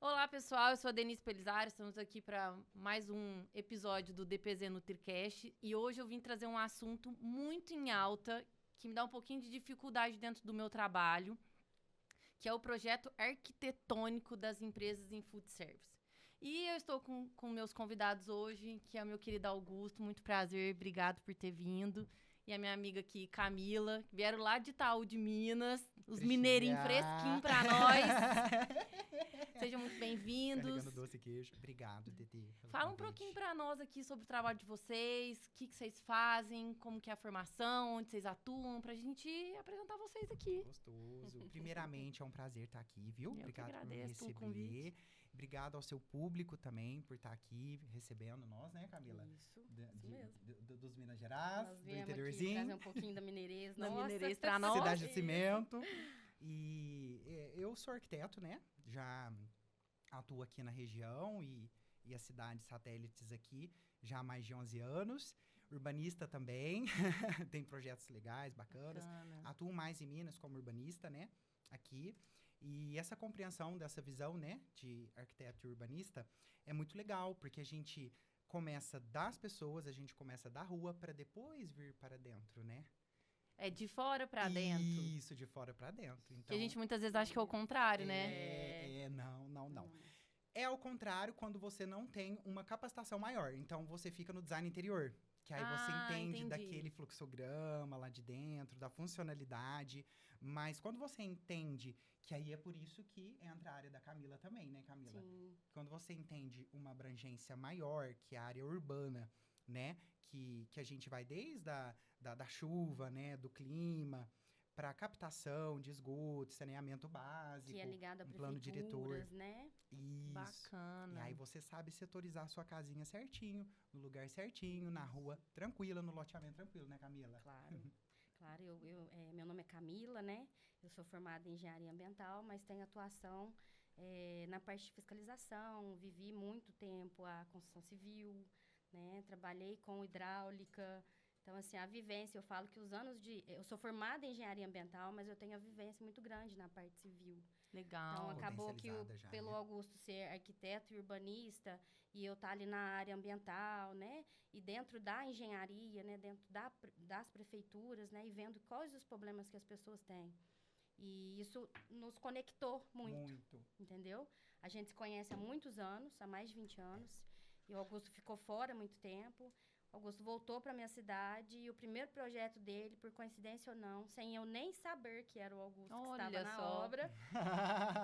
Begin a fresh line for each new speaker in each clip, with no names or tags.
Olá, pessoal. Eu sou a Denise Pelizar. Estamos aqui para mais um episódio do DPZ NutriCast. E hoje eu vim trazer um assunto muito em alta, que me dá um pouquinho de dificuldade dentro do meu trabalho, que é o projeto arquitetônico das empresas em food service. E eu estou com meus convidados hoje, que é o meu querido Augusto. Muito prazer, obrigado por ter vindo. E a minha amiga aqui, Camila, que vieram lá de Itaú de Minas, os mineirinhos fresquinhos pra nós. Sejam muito bem-vindos.
Carregando doce e queijo. Obrigado, Dede.
Fala um pouquinho pra nós aqui sobre o trabalho de vocês, o que vocês fazem, como que é a formação, onde vocês atuam, pra gente apresentar vocês aqui.
Gostoso. Primeiramente, é um prazer estar aqui, viu?
Eu
Obrigado
que
por me
agradeço pelo
receber.
convite.
Obrigado ao seu público também por estar aqui recebendo nós, né, Camila?
Isso mesmo.
Dos Minas Gerais,
Nós
do
viemos
interiorzinho.
aqui trazer um pouquinho da mineirês,
Da
nossa.
mineirês pra nós.
Cidade de Cimento. E eu sou arquiteto, né? Já atuo aqui na região e as cidades satélites aqui já há mais de 11 anos. Urbanista também, tem projetos legais, bacanas.
Bacana.
Atuo mais em Minas como urbanista, né? Aqui. E essa compreensão dessa visão, né, de arquiteto e urbanista é muito legal, porque a gente começa das pessoas, a gente começa da rua para depois vir para dentro, né?
É de fora pra dentro.
Isso, de fora para dentro. Então,
Que a gente muitas vezes acha que é o contrário, né?
Não. É ao contrário quando você não tem uma capacitação maior. Então, você fica no design interior. Que aí você entende
entendi.
daquele fluxograma lá de dentro, da funcionalidade. Mas quando você entende, que aí é por isso que entra a área da Camila também, né, Camila?
Sim.
Quando você entende uma abrangência maior, que é a área urbana, né? Que a gente vai desde da chuva, né? Do clima, para captação de esgoto, saneamento básico.
Que é ligado a
um plano diretor.
prefeituras, né?
Isso.
Bacana.
E aí você sabe setorizar a sua casinha certinho, no lugar certinho, na rua tranquila, no loteamento tranquilo, né, Camila?
Claro. Claro, meu nome é Camila, né? Eu sou formada em engenharia ambiental, mas tenho atuação na parte de fiscalização. Vivi muito tempo a construção civil, né? Trabalhei com hidráulica. Então, assim, a vivência, eu falo que os anos de... Eu sou formada em engenharia ambiental, mas eu tenho a vivência muito grande na parte civil.
Legal.
Então, acabou que,
Potencializada já,
pelo
né?
Augusto ser arquiteto e urbanista, e eu estar ali na área ambiental, né? E dentro da engenharia, né? Dentro das prefeituras, né? E vendo quais os problemas que as pessoas têm. E isso nos conectou muito, entendeu? A gente se conhece há muitos anos, há mais de 20 anos. E o Augusto ficou fora há muito tempo. Augusto voltou para minha cidade e o primeiro projeto dele, por coincidência ou não, sem eu nem saber que era o Augusto que
Olha
estava na
só.
obra,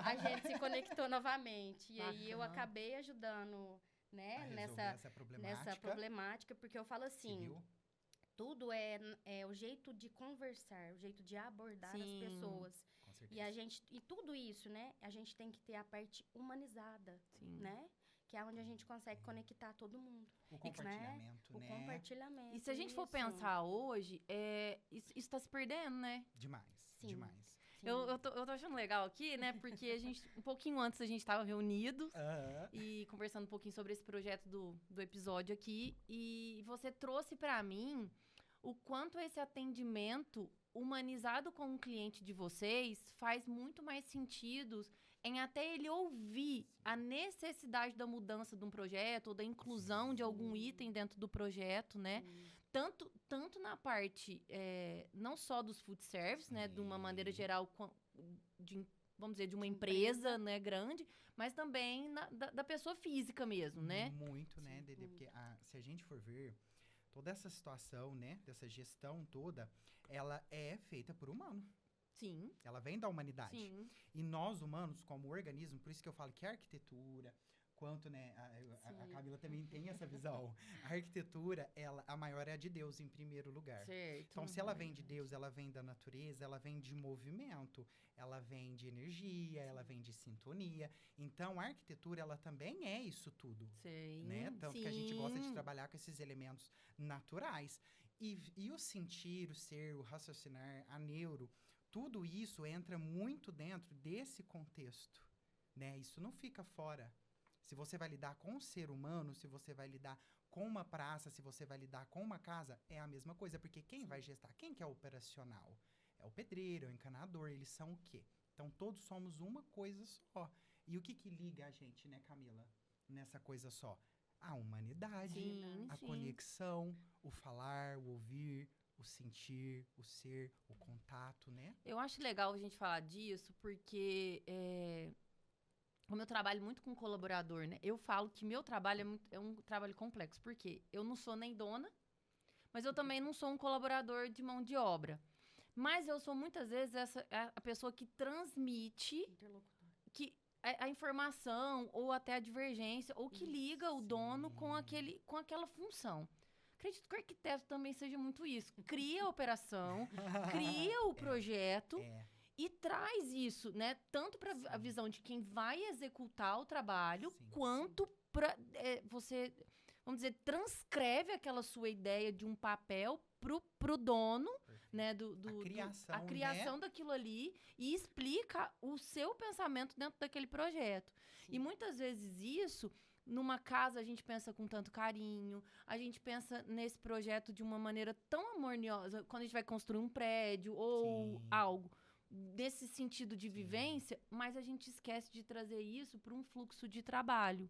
a gente se conectou novamente. E aí eu
Bacana.
acabei ajudando, né,
A resolver
nessa problemática, porque eu falo assim,
civil.
tudo é o jeito de conversar, o jeito de abordar
Sim.
as pessoas.
Com certeza.
E tudo isso, né, a gente tem que ter a parte humanizada,
Sim.
né? Que é onde a gente consegue conectar todo mundo.
O compartilhamento,
O
né?
compartilhamento.
E se a gente for
isso.
pensar hoje, isso tá se perdendo, né?
Demais,
Sim.
demais.
Sim.
Eu tô achando legal aqui, né? Porque um pouquinho antes a gente tava reunidos
Aham.
e conversando um pouquinho sobre esse projeto do episódio aqui. E você trouxe pra mim o quanto esse atendimento humanizado com o cliente de vocês faz muito mais sentido em até ele ouvir a necessidade da mudança de um projeto ou da inclusão de algum item dentro do projeto, né? Tanto na parte, não só dos food service, né? De uma maneira geral, vamos dizer, de uma empresa, né, grande, mas também da pessoa física mesmo, né?
Muito, né, Dede? Porque se a gente for ver, toda essa situação, né, dessa gestão toda, ela é feita por humano.
Sim,
Ela vem da humanidade.
sim.
E nós, humanos, como organismo, por isso que eu falo que a arquitetura, quanto, né, a Camila também tem essa visão. A arquitetura, a maior é a de Deus, em primeiro lugar.
Certo.
Então, se ela vem de Deus, ela vem da natureza, ela vem de movimento, ela vem de energia, ela vem de sintonia. Então, a arquitetura, ela também é isso tudo.
Sei.
Né? Tanto que a gente gosta de trabalhar com esses elementos naturais. E o sentir, o ser, o raciocinar, a neuro, tudo isso entra muito dentro desse contexto, né? Isso não fica fora. Se você vai lidar com o ser humano, se você vai lidar com uma praça, se você vai lidar com uma casa, é a mesma coisa. Porque quem vai gestar? Quem que é operacional? É o pedreiro, é o encanador, eles são o quê? Então, todos somos uma coisa só. E o que liga a gente, né, Camila? Nessa coisa só? A humanidade,
Sim,
a
sim.
conexão, o falar, o ouvir, o sentir, o ser, o contato, né?
Eu acho legal a gente falar disso, porque como eu trabalho muito com colaborador, né? Eu falo que meu trabalho é um trabalho complexo, porque eu não sou nem dona, mas eu também não sou um colaborador de mão de obra. Mas eu sou muitas vezes a pessoa que transmite
Interlocutor.
que a informação ou até a divergência, ou que liga o dono com aquela função. Acredito que o arquiteto também seja muito isso. Cria a operação, cria o projeto e traz isso, né? Tanto para a visão de quem vai executar o trabalho, quanto para você, vamos dizer, transcreve aquela sua ideia de um papel pro dono, né, a criação, né, daquilo ali, e explica o seu pensamento dentro daquele projeto. Sim. E muitas vezes isso, numa casa, a gente pensa com tanto carinho, a gente pensa nesse projeto de uma maneira tão harmoniosa, quando a gente vai construir um prédio ou algo desse sentido de vivência, mas a gente esquece de trazer isso para um fluxo de trabalho.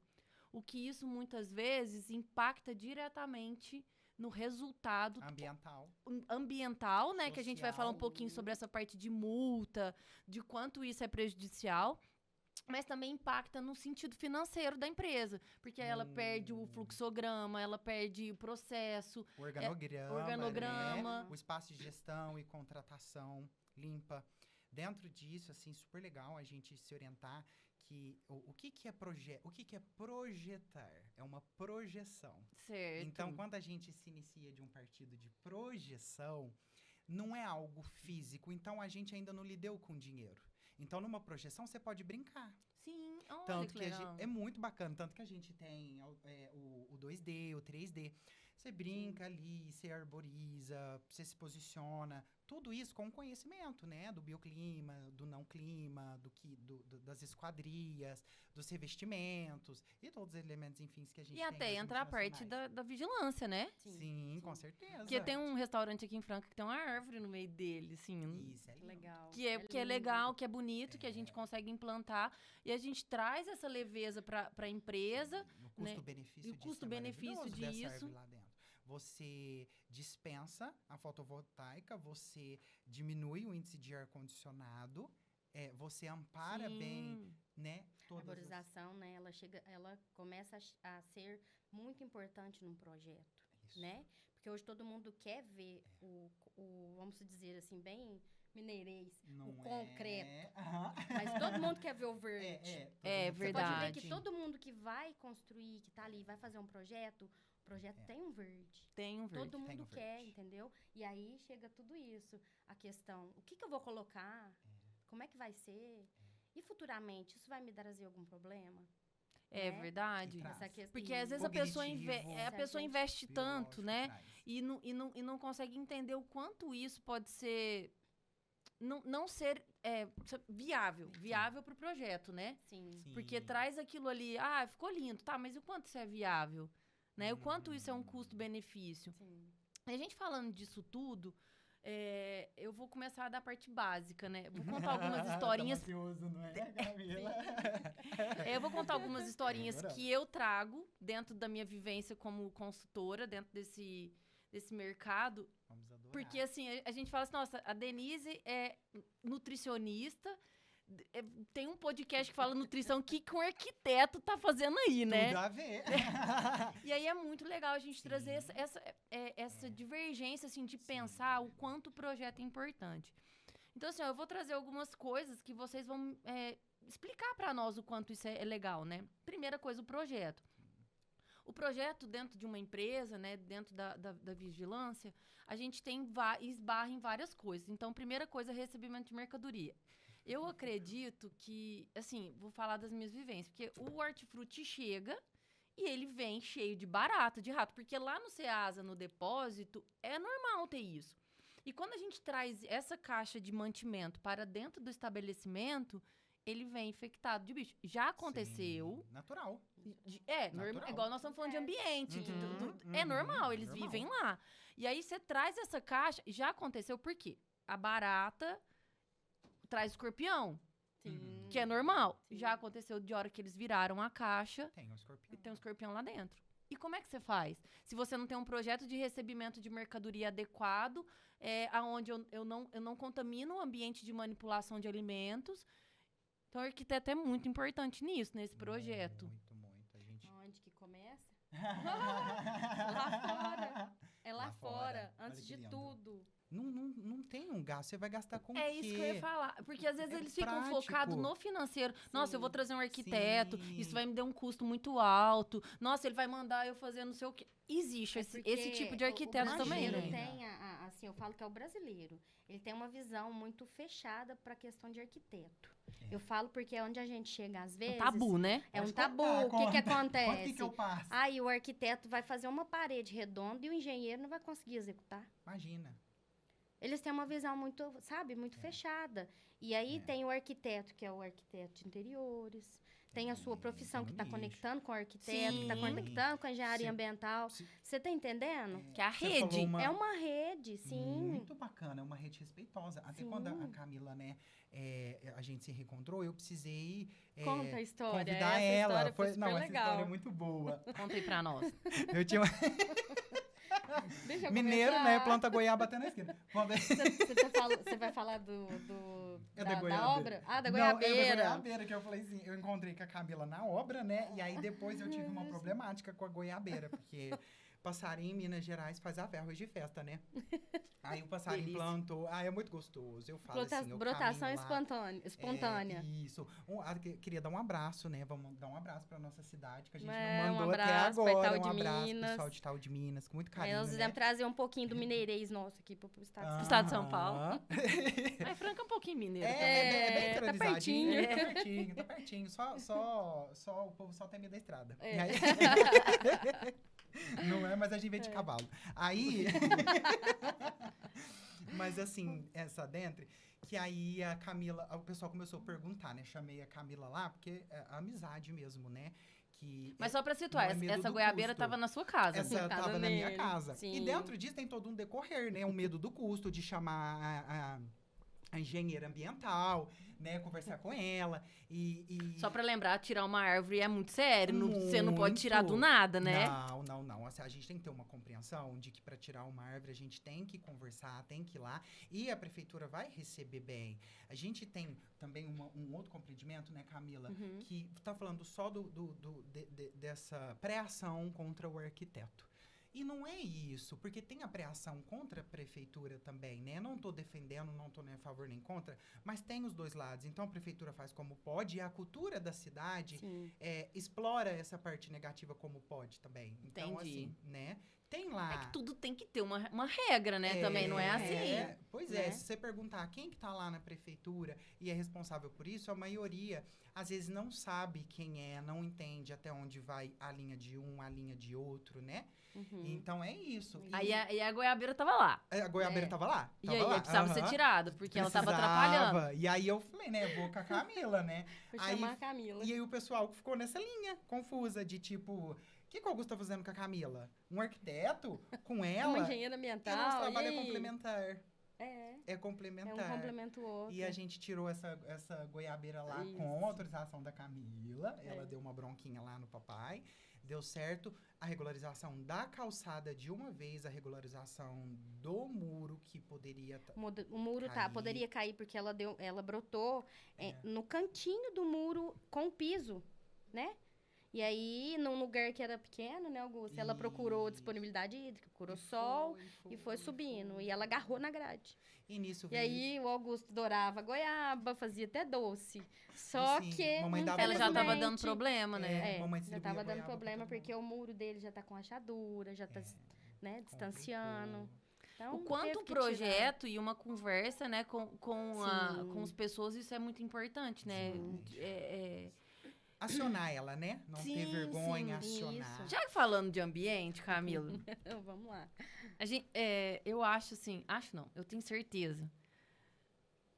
O que isso, muitas vezes, impacta diretamente no resultado ambiental, né? Social. Que a gente vai falar um pouquinho sobre essa parte de multa, de quanto isso é prejudicial, mas também impacta no sentido financeiro da empresa, porque ela perde o fluxograma, ela perde o processo,
o organograma, né? O espaço de gestão e contratação limpa. Dentro disso, assim, super legal a gente se orientar que o que é projetar? É uma projeção.
Certo.
Então, quando a gente se inicia de um partido de projeção, não é algo físico. Então, a gente ainda não lidou com dinheiro. Então, numa projeção, você pode brincar.
Sim, olha
tanto
que
legal. É muito bacana. Tanto que a gente tem o 2D, o 3D. Você brinca ali, você arboriza, você se posiciona. Tudo isso com conhecimento, né? Do bioclima, do não clima, das esquadrias, dos revestimentos e todos os elementos, enfim, que a gente tem.
E até entra a parte da vigilância, né?
Sim, com certeza.
Porque tem um restaurante aqui em Franca que tem uma árvore no meio dele, assim.
Isso, é
legal.
Que é legal, que é bonito, que a gente consegue implantar. E a gente traz essa leveza para a empresa.
O custo-benefício
disso. O custo-benefício disso.
Lá dentro. Você dispensa a fotovoltaica, você diminui o índice de ar-condicionado, você ampara bem, né?
A arborização, né? Ela começa a ser muito importante num projeto, né? Porque hoje todo mundo quer ver vamos dizer assim, bem mineirês, o concreto. Mas todo mundo quer ver o verde.
É verdade.
Você pode ver que todo mundo que vai construir, que tá ali, vai fazer um projeto, o projeto tem um verde.
Tem um verde.
Todo mundo quer, entendeu? E aí chega tudo isso. A questão, o que eu vou colocar? Como é que vai ser? E futuramente, isso vai me trazer algum problema?
É verdade. Porque às vezes a pessoa investe tanto, né? E não consegue entender o quanto isso pode ser... Não ser viável para o projeto, né?
Sim.
Porque traz aquilo ali, ficou lindo, tá, mas o quanto isso é viável? Né? O quanto isso é um custo-benefício?
Sim.
E a gente falando disso tudo, eu vou começar da parte básica, né? Vou contar algumas historinhas...
Tá ansioso, não é, Camila?
Eu vou contar algumas historinhas que eu trago dentro da minha vivência como consultora, dentro desse mercado.
Vamos adorar.
Porque, assim, a gente fala assim, nossa, a Denise é nutricionista, tem um podcast que fala nutrição, que um arquiteto tá fazendo aí, né?
Tudo a ver.
E aí é muito legal a gente trazer essa divergência, assim, de pensar o quanto o projeto é importante. Então, assim, eu vou trazer algumas coisas que vocês vão explicar para nós o quanto isso é legal, né? Primeira coisa, o projeto. O projeto dentro de uma empresa, né, dentro da vigilância, a gente esbarra em várias coisas. Então, primeira coisa, recebimento de mercadoria. Eu acredito que, assim, vou falar das minhas vivências, porque o hortifruti chega e ele vem cheio de barata, de rato, porque lá no Ceasa, no depósito, é normal ter isso. E quando a gente traz essa caixa de mantimento para dentro do estabelecimento, ele vem infectado de bicho. Já aconteceu.
Sim, natural.
Normal. Igual nós estamos falando de ambiente. É normal, eles vivem lá. E aí você traz essa caixa, já aconteceu por quê? A barata traz escorpião.
Sim.
Que é normal.
Sim.
Já aconteceu de hora que eles viraram a caixa
Tem um escorpião.
e tem um escorpião lá dentro. E como é que você faz? Se você não tem um projeto de recebimento de mercadoria adequado, aonde eu não contamino o ambiente de manipulação de alimentos. Então, o arquiteto é muito importante nisso, nesse projeto.
Muito. A gente...
Onde que começa? Lá fora. É lá fora,
Olha
antes
que
de
lindo.
tudo.
Não tem um gasto, você vai gastar com o
É
quê?
isso que eu ia falar. Porque às vezes
É
eles ficam
prático.
focados no financeiro. Nossa, eu vou trazer um arquiteto,
Sim.
isso vai me dar um custo muito alto. Nossa, ele vai mandar eu fazer não sei o quê. Existe
Porque
esse tipo de arquiteto
o
também,
brasileiro
né?
tem, assim, eu falo que é o brasileiro. Ele tem uma visão muito fechada para a questão de arquiteto.
É.
Eu falo porque é onde a gente chega às vezes.
Tabu, né?
É um
Pode
tabu.
contar,
O que
conta.
acontece?
O que eu passo?
Aí o arquiteto vai fazer uma parede redonda e o engenheiro não vai conseguir executar.
Imagina.
Eles têm uma visão muito, sabe, muito fechada. E aí tem o arquiteto, que é o arquiteto de interiores. Tem a sua profissão
tem
que
um
está
nicho.
conectando com o arquiteto, que está
Sim.
conectando com a engenharia
Sim.
ambiental.
Sim.
Você está entendendo?
Que é a
Você
rede.
falou
É uma rede, sim.
Muito bacana, é uma rede respeitosa. Até
Sim.
quando a Camila, né, a gente se reencontrou, eu precisei
Conta a história.
convidar
Essa
ela.
história foi super
Não, essa
legal.
história é muito boa.
Conta aí pra nós.
Eu tinha
Deixa eu
mineiro,
começar.
né, planta goiaba até na esquina. Quando-
Você vai falar da
goiabeira.
obra? Ah, da
Não,
goiabeira.
é da goiabeira, que eu falei assim, eu encontrei com a Camila na obra, né, e aí depois eu tive uma problemática com a goiabeira, porque passarinho em Minas Gerais faz a arroz de festa, né? Aí o passarinho
Delícia.
plantou, é muito gostoso, eu falo assim, eu
Brotação
caminho lá,
espontânea.
Isso. Queria dar um abraço, né? Vamos dar um abraço pra nossa cidade, que a gente
É,
não
um
mandou até
abraço pra
agora.
Itaú
Um
de
abraço,
Minas.
pessoal de Itaú de Minas, com muito
Aí
carinho,
nós
né?
fizemos trazer um pouquinho do mineirês nosso aqui pro estado de São Paulo.
Estado de São Paulo.
Aham.
Mas Franca é um pouquinho mineiro.
É bem
tá
entronizadinho,
pertinho.
tá pertinho. Só o povo só tem medo da estrada.
É.
E aí- Não é, mas a gente vem de cavalo. Aí... Mas assim, essa dentro, que aí a Camila, o pessoal começou a perguntar, né? Chamei a Camila lá, porque é amizade mesmo, né? Que
Mas só pra situar,
não é medo
essa
do
goiabeira
custo.
tava na sua casa.
essa
na casa
tava na minha
dele.
casa.
Sim.
E dentro disso tem todo um decorrer, né? O medo do custo, de chamar a engenheira ambiental, né? Conversar com ela.
Só pra lembrar, tirar uma árvore é muito sério. Você não pode
Muito.
tirar do nada, né?
Não. Assim, a gente tem que ter uma compreensão de que para tirar uma árvore a gente tem que conversar, tem que ir lá e a prefeitura vai receber bem. A gente tem também um outro compreendimento, né, Camila, que tá falando só dessa pré-ação contra o arquiteto. E não é isso, porque tem a pré-ação contra a prefeitura também, né? Não tô defendendo, não tô nem a favor nem contra, mas tem os dois lados. Então a prefeitura faz como pode e a cultura da cidade
Sim.
explora essa parte negativa como pode também. Então,
Entendi.
assim, né? Tem lá.
É que tudo tem que ter uma regra, né? Também não é assim.
Pois
né?
se você perguntar quem que tá lá na prefeitura e é responsável por isso, a maioria, às vezes, não sabe quem é, não entende até onde vai a linha de um, a linha de outro, né? Então, é isso.
Aí a goiabeira tava lá.
A goiabeira tava lá.
E
tava
aí,
lá.
precisava ser
aham.
tirada, porque ela tava
Precisava.
atrapalhando.
E aí eu falei, né, vou com a Camila, né?
Vou
Aí
chamar a Camila.
E aí o pessoal ficou nessa linha, confusa, de tipo, o que o Augusto tá fazendo com a Camila? Um arquiteto? Com ela?
Uma engenheira
E
ambiental.
o nosso trabalho é
e aí?
complementar.
É
É complementar.
um complemento o outro.
E a gente tirou essa goiabeira lá
Isso.
com autorização da Camila. Ela deu uma bronquinha lá no papai. Deu certo. A regularização da calçada de uma vez, a regularização do muro que poderia...
O muro
cair.
poderia cair porque ela brotou no cantinho do muro com o piso, né? E aí, num lugar que era pequeno, né, Augusto? Ela procurou
Isso.
disponibilidade hídrica, procurou sol e foi subindo. E ela agarrou na grade.
E nisso
E
veio...
aí, o Augusto adorava goiaba, fazia até doce. Só
Sim,
que,
mamãe dava
Ela já tava
infelizmente,
dando problema, né?
mamãe
já
distribuía
tava dando
goiaba pra
problema
todo mundo.
porque o muro dele já tá com rachadura, já tá, né, distanciando. Então,
O quanto
teve
o
que tirar.
projeto e uma conversa, né, com
Sim.
as pessoas, isso é muito importante, né?
Acionar ela, né? Não ter
Sim,
vergonha,
sim,
acionar.
isso.
Já que falando de ambiente, Camila,
Vamos lá.
eu acho assim, eu tenho certeza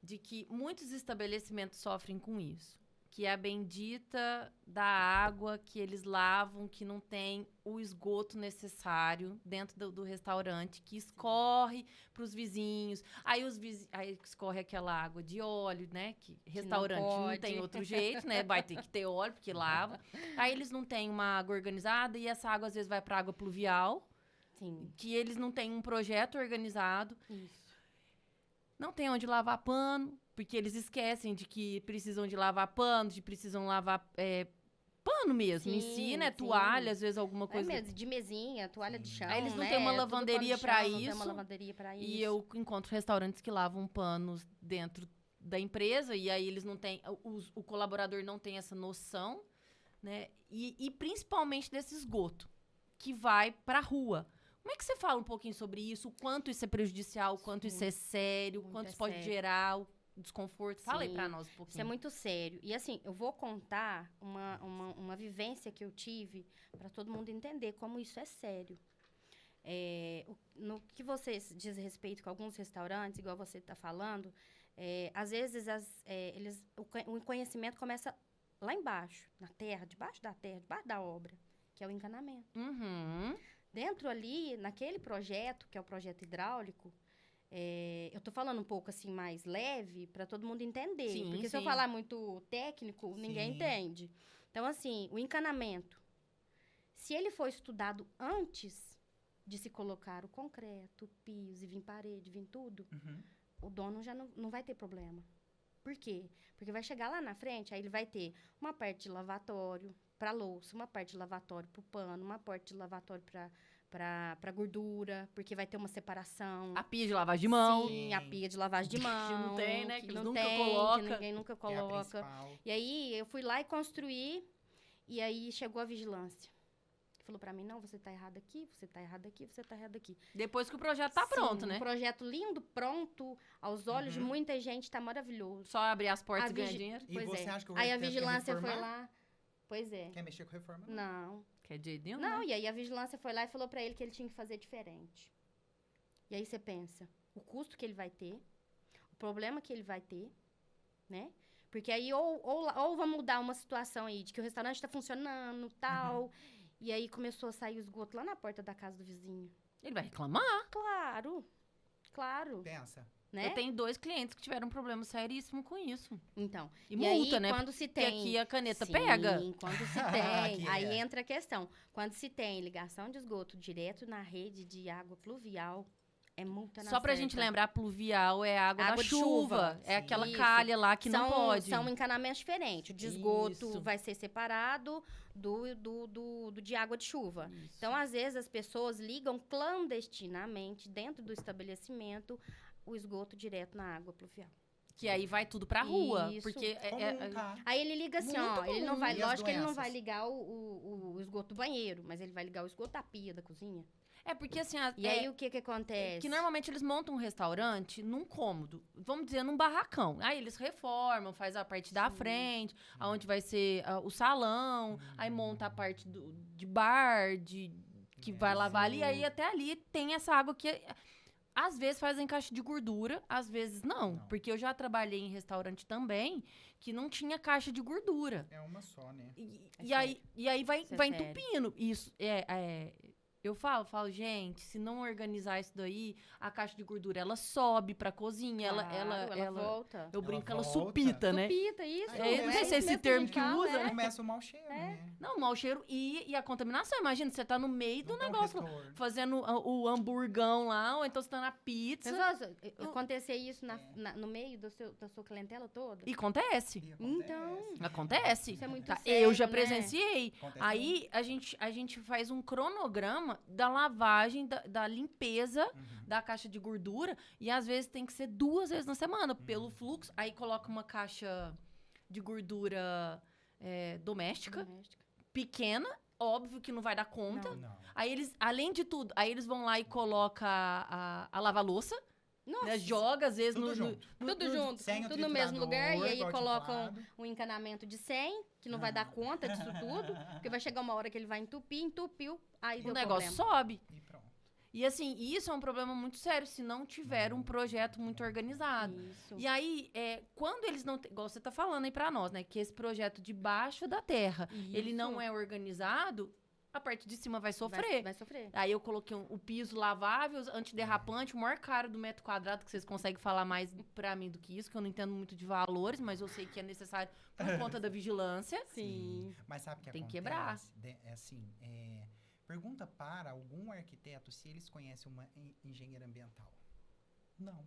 de que muitos estabelecimentos sofrem com isso. que é a bendita da água que eles lavam, que não tem o esgoto necessário dentro do restaurante, que escorre para os vizinhos. Aí aí escorre aquela água de óleo, né? Que restaurante não tem outro jeito, né? Vai ter que ter óleo, porque lava. Aí eles não têm uma água organizada e essa água às vezes vai para água pluvial.
Sim.
Que eles não têm um projeto organizado.
Isso.
Não tem onde lavar pano, porque eles esquecem de que precisam de lavar pano, de precisam lavar pano mesmo, em si, né?
Sim.
Toalha, às vezes alguma coisa.
Mesmo, de mesinha, toalha de chão,
Aí eles não
né?
têm uma
Tudo
lavanderia
pano de
pra
chão, não tem
isso.
uma lavanderia pra isso.
E eu encontro restaurantes que lavam panos dentro da empresa, e aí eles não têm... O colaborador não tem essa noção, né? E principalmente desse esgoto, que vai pra rua. Como é que você fala um pouquinho sobre isso? O quanto isso é prejudicial, o quanto isso é sério, o quanto isso pode gerar desconforto? Fala aí pra nós um pouquinho.
Isso é muito sério. E assim, eu vou contar uma vivência que eu tive para todo mundo entender como isso é sério. No que você diz respeito com alguns restaurantes, igual você está falando, às vezes o conhecimento começa lá embaixo, na terra, debaixo da obra, que é o encanamento.
Uhum.
Dentro ali, naquele projeto, que é o projeto hidráulico, eu tô falando um pouco assim mais leve para todo mundo entender.
Sim,
porque se eu falar muito técnico, ninguém entende. Então, assim, o encanamento, se ele for estudado antes de se colocar o concreto, o piso, e vir parede, vir tudo, o dono já não vai ter problema. Por quê? Porque vai chegar lá na frente, aí ele vai ter uma parte de lavatório para louça, uma parte de lavatório para o pano, uma parte de lavatório para gordura, porque vai ter uma separação.
A pia de lavagem de mão.
Sim, a pia de lavagem de mão.
Que não tem, né? Que
não
nunca
tem,
coloca.
que ninguém nunca coloca. E aí, eu fui lá e construí, e aí chegou a vigilância. Falou pra mim, não, você tá errado aqui, você tá errado aqui, você tá errado aqui.
Depois que o projeto tá pronto, né?
Um projeto lindo, pronto, aos olhos de muita gente, tá maravilhoso.
Só abrir as portas e ganhar dinheiro.
E você acha que o
aí a
arquiteto
vigilância
quer
foi
reformar?
lá. Pois é.
Quer mexer com reforma?
Não.
Quer de nenhum,
Não,
né?
e aí a vigilância foi lá e falou pra ele que ele tinha que fazer diferente. E aí você pensa, o custo que ele vai ter, o problema que ele vai ter, né? Porque aí ou vamos mudar uma situação aí, de que o restaurante tá funcionando, tal, e aí começou a sair o esgoto lá na porta da casa do vizinho.
Ele vai reclamar.
Claro.
Pensa.
Né?
Eu tenho 2 clientes que tiveram um problema seríssimo com isso.
Então.
E multa,
aí,
né?
quando se tem...
Porque aqui a caneta
Sim,
pega.
Quando se tem. Aí
é.
entra a questão. Quando se tem ligação de esgoto direto na rede de água pluvial, é multa na
Só pra
certa.
gente lembrar, pluvial é água da
Água de
chuva.
chuva.
É aquela
Isso.
calha lá que não pode.
São encanamentos diferentes. O de esgoto
Isso.
vai ser separado do de água de chuva.
Isso.
Então, às vezes, as pessoas ligam clandestinamente, dentro do estabelecimento, o esgoto direto na água pluvial.
Que aí vai tudo pra rua.
Isso.
Porque
Comum, tá?
Aí ele liga assim,
Muito
ó, ele não
comum.
vai,
E as
lógico que ele não
doenças?
vai ligar o esgoto do banheiro, mas ele vai ligar o esgoto da pia da cozinha.
É porque assim...
E aí o que acontece?
Que normalmente eles montam um restaurante num cômodo, vamos dizer, num barracão. Aí eles reformam, faz a parte da frente, aonde vai ser o salão, aí monta a parte de bar, que vai lavar ali, aí até ali tem essa água que... Às vezes faz encaixe de gordura, às vezes não. Porque eu já trabalhei em restaurante também, que não tinha caixa de gordura.
É uma só, né?
E aí vai
Isso é sério.
entupindo. Isso eu falo, gente, se não organizar isso daí, a caixa de gordura, ela sobe pra cozinha,
Claro, ela volta.
Eu brinco, ela
volta.
supita, né?
Supita, isso.
Não sei se é esse termo que
fala,
usa.
Começa o mau cheiro, né?
Não, o mau cheiro e a contaminação. Imagina, você tá no meio do
Não tem um
negócio,
retorno.
fazendo o hamburgão lá, ou então você tá na pizza.
Acontecer isso no meio da sua clientela toda?
E acontece.
E
Então,
Acontece.
isso é muito
Tá,
sério,
eu já
né?
presenciei.
Acontece
Aí a gente faz um cronograma da lavagem, da limpeza da caixa de gordura. E às vezes tem que ser 2 vezes na semana, pelo fluxo. Aí coloca uma caixa de gordura doméstica, pequena. Óbvio que não vai dar conta.
Não.
Aí eles, além de tudo, aí eles vão lá e colocam a lava-louça.
Nossa,
Né? Joga, às vezes,
Tudo
no,
junto.
tudo junto,
Sem o
tudo no mesmo lugar. E aí
triturador, igual eu tinha
colocam
falado.
um encanamento de 100, que não vai dar conta disso tudo. Porque vai chegar uma hora que ele vai entupiu, aí
o
deu
negócio
problema.
sobe.
E pronto.
E assim, isso é um problema muito sério se não tiver um projeto muito organizado.
Isso.
E aí, quando eles não... Igual você tá falando aí pra nós, né? Que esse projeto debaixo da terra, ele não é organizado, a parte de cima vai sofrer.
Vai sofrer.
Aí eu coloquei o piso lavável, antiderrapante, o maior caro do metro quadrado, que vocês conseguem falar mais pra mim do que isso, que eu não entendo muito de valores, mas eu sei que é necessário por conta da vigilância.
Sim.
Mas sabe o que
Tem que
acontece?
quebrar.
É assim, pergunta para algum arquiteto se eles conhecem uma engenheira ambiental. Não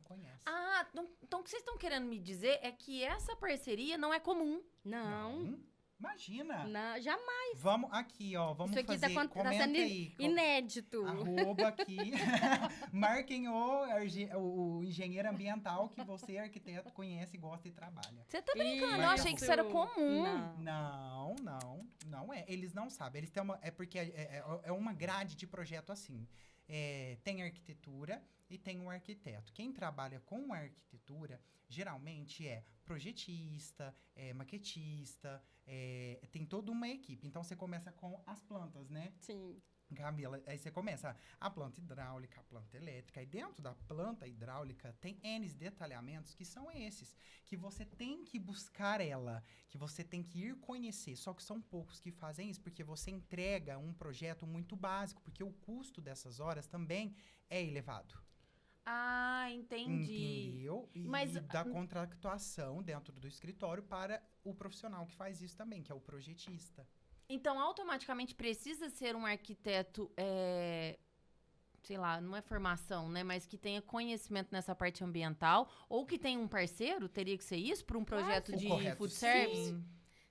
conhece.
Ah, então o que vocês estão querendo me dizer é que essa parceria não é comum.
Não.
Imagina.
Não, jamais.
Vamos aqui, ó. Vamos
Isso aqui
fazer.
tá
Comenta
sendo
aí.
inédito.
Arroba aqui. Marquem o engenheiro ambiental que você, arquiteto, conhece, gosta e trabalha.
Você tá brincando?
Isso.
Eu achei que isso era comum.
Não é. Eles não sabem. Eles têm porque é uma grade de projeto assim. Tem arquitetura e tem um arquiteto. Quem trabalha com arquitetura, geralmente é projetista, maquetista, tem toda uma equipe. Então, você começa com as plantas, né?
Sim.
Camila, aí você começa a planta hidráulica, a planta elétrica. E dentro da planta hidráulica tem N detalhamentos que são esses. Que você tem que buscar ela, que você tem que ir conhecer. Só que são poucos que fazem isso, porque você entrega um projeto muito básico. Porque o custo dessas horas também é elevado.
Ah, entendi.
Entendeu?
Mas
E da contratuação dentro do escritório para o profissional que faz isso também, que é o projetista.
então, automaticamente precisa ser um arquiteto, sei lá, não é formação, né? Mas que tenha conhecimento nessa parte ambiental, ou que tenha um parceiro, teria que ser isso, para um projeto de
correto,
food
sim.
service?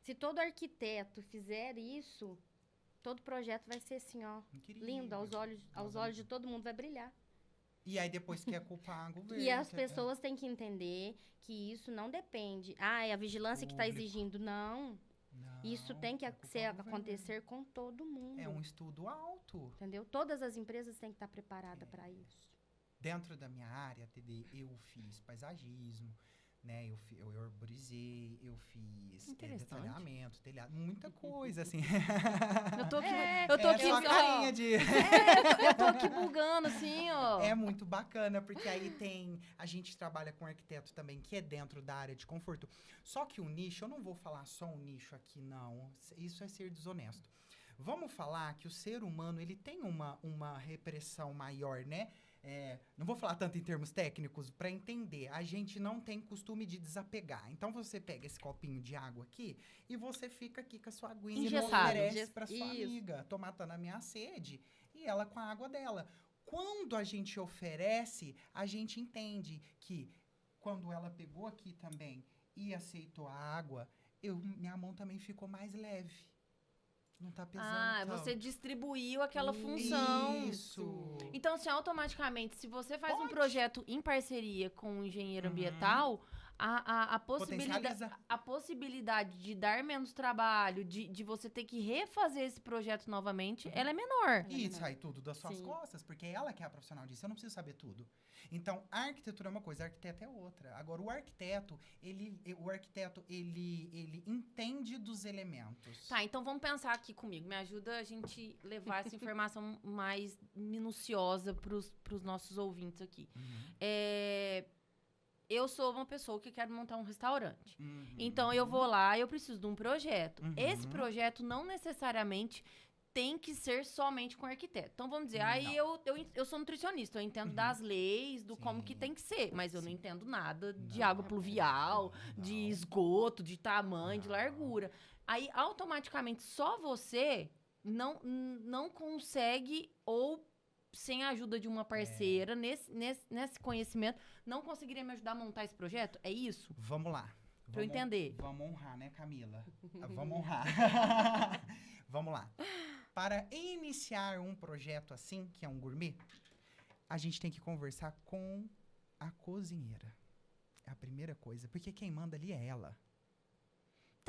Se todo arquiteto fizer isso, todo projeto vai ser assim, ó,
Incrível.
lindo, aos olhos de todo mundo vai brilhar.
E aí depois quer culpar o governo.
E as pessoas têm que entender que isso não depende. É a vigilância que está
Público.
exigindo. Não. Isso tem que
é culpar o governo.
acontecer com todo mundo.
É um estudo alto.
Entendeu? Todas as empresas têm que estar preparadas para isso.
Dentro da minha área, eu fiz paisagismo, né? Eu arborizei, eu fiz
Interessante.
detalhamento, telhado, muita coisa, assim.
Eu tô aqui,
Só a carinha de...
eu tô aqui bugando, assim, ó.
É muito bacana, porque aí a gente trabalha com arquiteto também, que é dentro da área de conforto. Só que o nicho, eu não vou falar só um nicho aqui, não. Isso é ser desonesto. Vamos falar que o ser humano, ele tem uma repressão maior, né? Não vou falar tanto em termos técnicos, para entender. A gente não tem costume de desapegar. Então, você pega esse copinho de água aqui e você fica aqui com a sua aguinha e
Engessado.
oferece para sua
Isso.
amiga. Tô matando a minha sede. E ela com a água dela. Quando a gente oferece, a gente entende que quando ela pegou aqui também e aceitou a água, minha mão também ficou mais leve. Não tá pesando tanto.
Você distribuiu aquela função.
Isso.
Então, assim, automaticamente, se você faz um
Pode.
projeto em parceria com um engenheiro ambiental,
Potencializa.
a possibilidade de dar menos trabalho, de você ter que refazer esse projeto novamente, ela é menor.
E sai tudo das suas
Sim.
costas, porque é ela que é a profissional disso. Eu não preciso saber tudo. Então, a arquitetura é uma coisa, a arquiteto é outra. Agora, o arquiteto, ele entende dos elementos.
Tá, então vamos pensar aqui comigo. Me ajuda a gente levar essa informação mais minuciosa pros nossos ouvintes aqui. Eu sou uma pessoa que quero montar um restaurante. Então, eu vou lá, eu preciso de um projeto. Esse projeto não necessariamente tem que ser somente com arquiteto. Então, vamos dizer, aí eu sou nutricionista, eu entendo das leis, do como que tem que ser, mas eu não entendo nada de água pluvial, de esgoto, de tamanho, de largura. Aí, automaticamente, só você não consegue, ou sem a ajuda de uma parceira, nesse conhecimento, não conseguiria me ajudar a montar esse projeto? É isso?
Vamos lá.
Pra eu entender.
Vamos honrar, né, Camila? Vamos honrar. Vamos lá. Para iniciar um projeto assim, que é um gourmet, a gente tem que conversar com a cozinheira. É a primeira coisa. Porque quem manda ali é ela.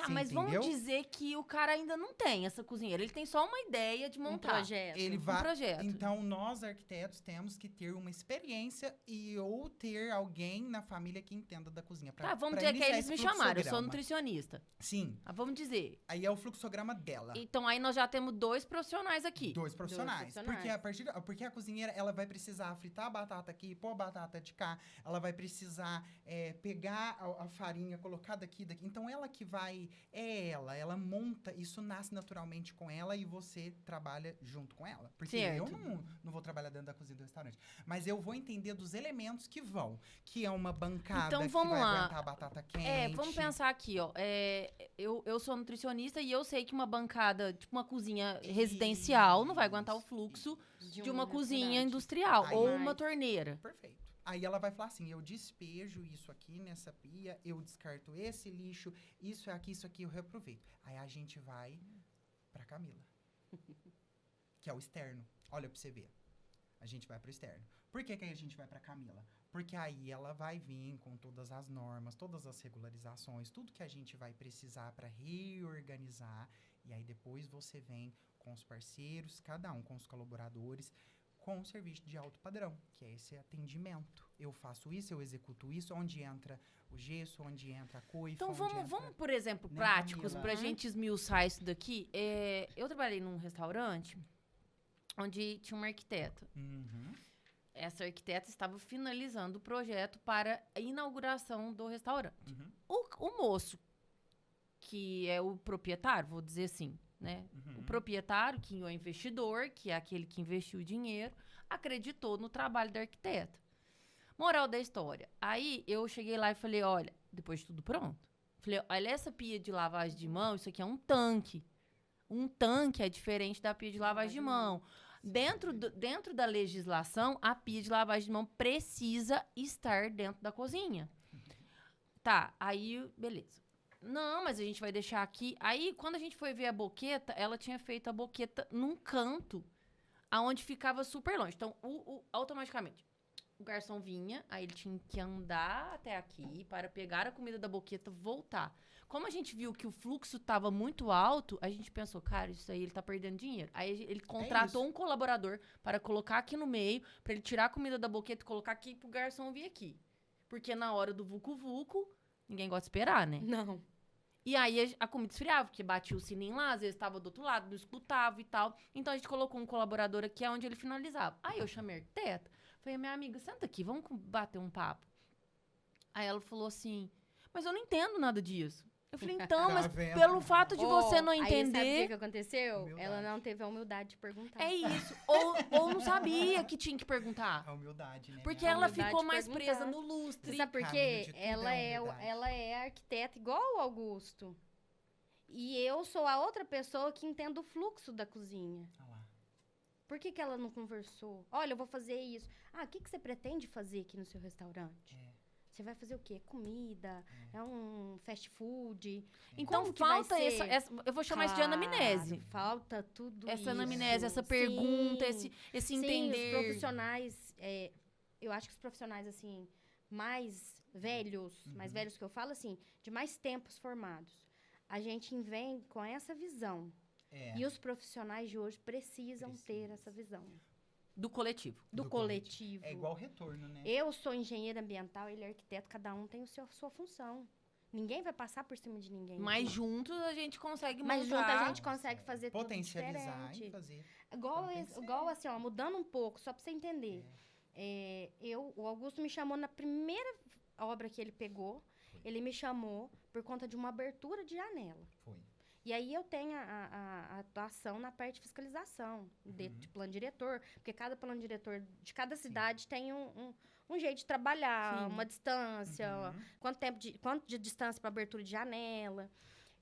Tá,
Você
mas
entendeu?
vamos dizer que o cara ainda não tem essa cozinheira. Ele tem só uma ideia de
Um
montar.
projeto.
Ele
Um
vai.
projeto.
Então, nós arquitetos temos que ter uma experiência ou ter alguém na família que entenda da cozinha.
Tá, vamos
pra
dizer que
iniciar
eles
esse
me chamaram. Eu sou
fluxograma.
nutricionista.
Sim.
Ah, vamos dizer.
Aí é o fluxograma dela.
Então, aí nós já temos 2 profissionais aqui.
Dois profissionais.
profissionais.
Porque a cozinheira, ela vai precisar fritar a batata aqui, pôr a batata de cá. Ela vai precisar pegar a farinha, colocar daqui. Então, ela que vai... Ela monta. Isso nasce naturalmente com ela e você trabalha junto com ela. Porque eu
Certo.
não vou trabalhar dentro da cozinha do restaurante. Mas eu vou entender dos elementos que vão. Que é uma bancada
Então,
que
vamos
vai
lá.
aguentar a batata quente.
Vamos pensar aqui, ó. Eu sou nutricionista e eu sei que uma bancada, tipo uma cozinha residencial, não vai aguentar o
Isso,
fluxo
isso.
de uma
um
cozinha
restaurante.
industrial
Aí-
ou uma
Mas-
torneira.
Perfeito. Aí ela vai falar assim, eu despejo isso aqui nessa pia, eu descarto esse lixo, isso aqui eu reaproveito. Aí a gente vai pra Camila, que é o externo. Olha pra você ver. A gente vai pro externo. Por que a gente vai pra Camila? Porque aí ela vai vir com todas as normas, todas as regularizações, tudo que a gente vai precisar para reorganizar. E aí depois você vem com os parceiros, cada um com os colaboradores, com o serviço de alto padrão, que é esse atendimento. Eu faço isso, eu executo isso, onde entra o gesso, onde entra a coifa,
Então,
onde
vamos,
entra...
por exemplo,
né,
práticos,
Camila?
pra gente esmiuçar isso daqui. Eu trabalhei num restaurante onde tinha uma arquiteta.
Uhum.
Essa arquiteta estava finalizando o projeto para a inauguração do restaurante.
Uhum.
O moço, que é o proprietário, vou dizer assim, né?
Uhum.
O proprietário, que é o investidor, que é aquele que investiu o dinheiro, acreditou no trabalho da arquiteta. Moral da história. Aí eu cheguei lá e falei, olha, depois de tudo pronto. Falei, olha essa pia de lavagem de mão, isso aqui é um tanque. Um tanque é diferente da pia de lavagem de mão. Dentro da legislação, a pia de lavagem de mão precisa estar dentro da cozinha. Tá, aí, beleza. Não, mas a gente vai deixar aqui. Aí, quando a gente foi ver a boqueta, ela tinha feito a boqueta num canto, aonde ficava super longe. Então, automaticamente, o garçom vinha, aí ele tinha que andar até aqui para pegar a comida da boqueta, voltar. Como a gente viu que o fluxo estava muito alto, a gente pensou, cara, isso aí ele tá perdendo dinheiro. Aí ele contratou um colaborador para colocar aqui no meio, para ele tirar a comida da boqueta e colocar aqui pro garçom vir aqui. Porque na hora do vucu-vucu, ninguém gosta de esperar, né?
Não.
E aí a comida esfriava, porque batia o sininho lá, às vezes estava do outro lado, não escutava e tal. Então a gente colocou um colaborador aqui, onde ele finalizava. Aí eu chamei a arquiteta, falei, minha amiga, senta aqui, vamos bater um papo. Aí ela falou assim, mas eu não entendo nada disso. Eu falei, então,
Tá
mas
vendo?
pelo fato de você não
Aí sabe o
entender,
que aconteceu?
Humildade.
Ela não teve a humildade de perguntar.
é isso. Ou não sabia que tinha que perguntar.
A humildade, né?
Porque
minha
ela
humildade
ficou
de
mais
perguntar.
presa no lustre.
Você sabe por
Caminho
quê?
de tudo
Ela
é
é,
humildade.
ela é arquiteta igual o Augusto. E eu sou a outra pessoa que entende o fluxo da cozinha.
Ah lá.
Por que ela não conversou? Olha, eu vou fazer isso. Ah, o que você pretende fazer aqui no seu restaurante? Você vai fazer o quê? Comida? É um fast food?
Então
Como que vai
falta
ser?
essa. Eu vou chamar isso de anamnese.
Claro, falta tudo isso.
Essa anamnese, essa
Sim.
pergunta, esse entender.
Sim, os profissionais, eu acho que os profissionais, assim, mais velhos que eu falo, assim, de mais tempos formados, a gente vem com essa visão.
É.
E os profissionais de hoje precisam ter essa visão.
Do coletivo.
Do
Do
coletivo.
É igual retorno, né?
Eu sou engenheiro ambiental, ele é arquiteto, cada um tem sua função. Ninguém vai passar por cima de ninguém.
Mas juntos a gente consegue
Mas junto
montar.
a gente consegue fazer tudo
Potencializar
diferente.
e fazer.
Igual,
Então tem que ser.
igual assim, ó, mudando um pouco, só pra você entender. O Augusto me chamou na primeira obra que ele pegou. Ele me chamou por conta de uma abertura de janela.
Foi.
E aí eu tenho a atuação na parte de fiscalização, de plano diretor, porque cada plano diretor de cada cidade tem um jeito de trabalhar,
Sim.
uma distância, quanto de distância para abertura de janela.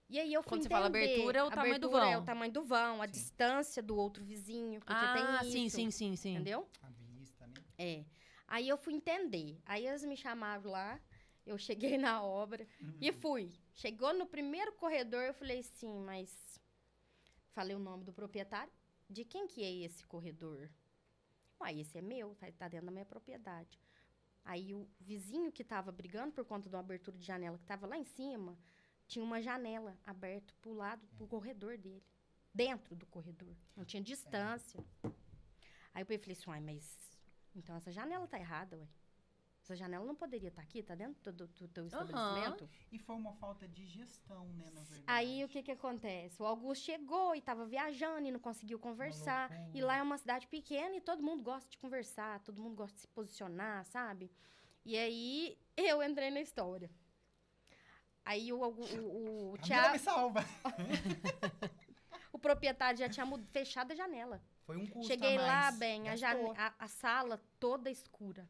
E aí eu fui
Quando você
entender.
fala abertura, é o tamanho do
Abertura
vão.
É o tamanho do vão, a
Sim.
distância do outro vizinho, porque
Ah,
tem isso.
sim.
Entendeu?
A vista, né?
É. Aí eu fui entender. Aí eles me chamaram lá, eu cheguei na obra e fui. Chegou no primeiro corredor, eu falei assim, mas... Falei o nome do proprietário. De quem que é esse corredor? Uai, esse é meu, tá dentro da minha propriedade. Aí o vizinho que tava brigando por conta de uma abertura de janela que tava lá em cima, tinha uma janela aberta pro lado, pro corredor dele. Dentro do corredor. Não tinha distância. Aí eu falei assim, uai, mas... Então essa janela tá errada, ué. Essa janela não poderia estar aqui, tá dentro do teu estabelecimento.
E foi uma falta de gestão, né, na verdade.
Aí, o que acontece? O Augusto chegou e tava viajando e não conseguiu conversar. E lá é uma cidade pequena e todo mundo gosta de conversar, todo mundo gosta de se posicionar, sabe? E aí, eu entrei na história. Aí, o Thiago...
me salva!
O proprietário já tinha fechado a janela.
Foi um custo
Cheguei
a
lá,
mais.
bem, a sala toda escura.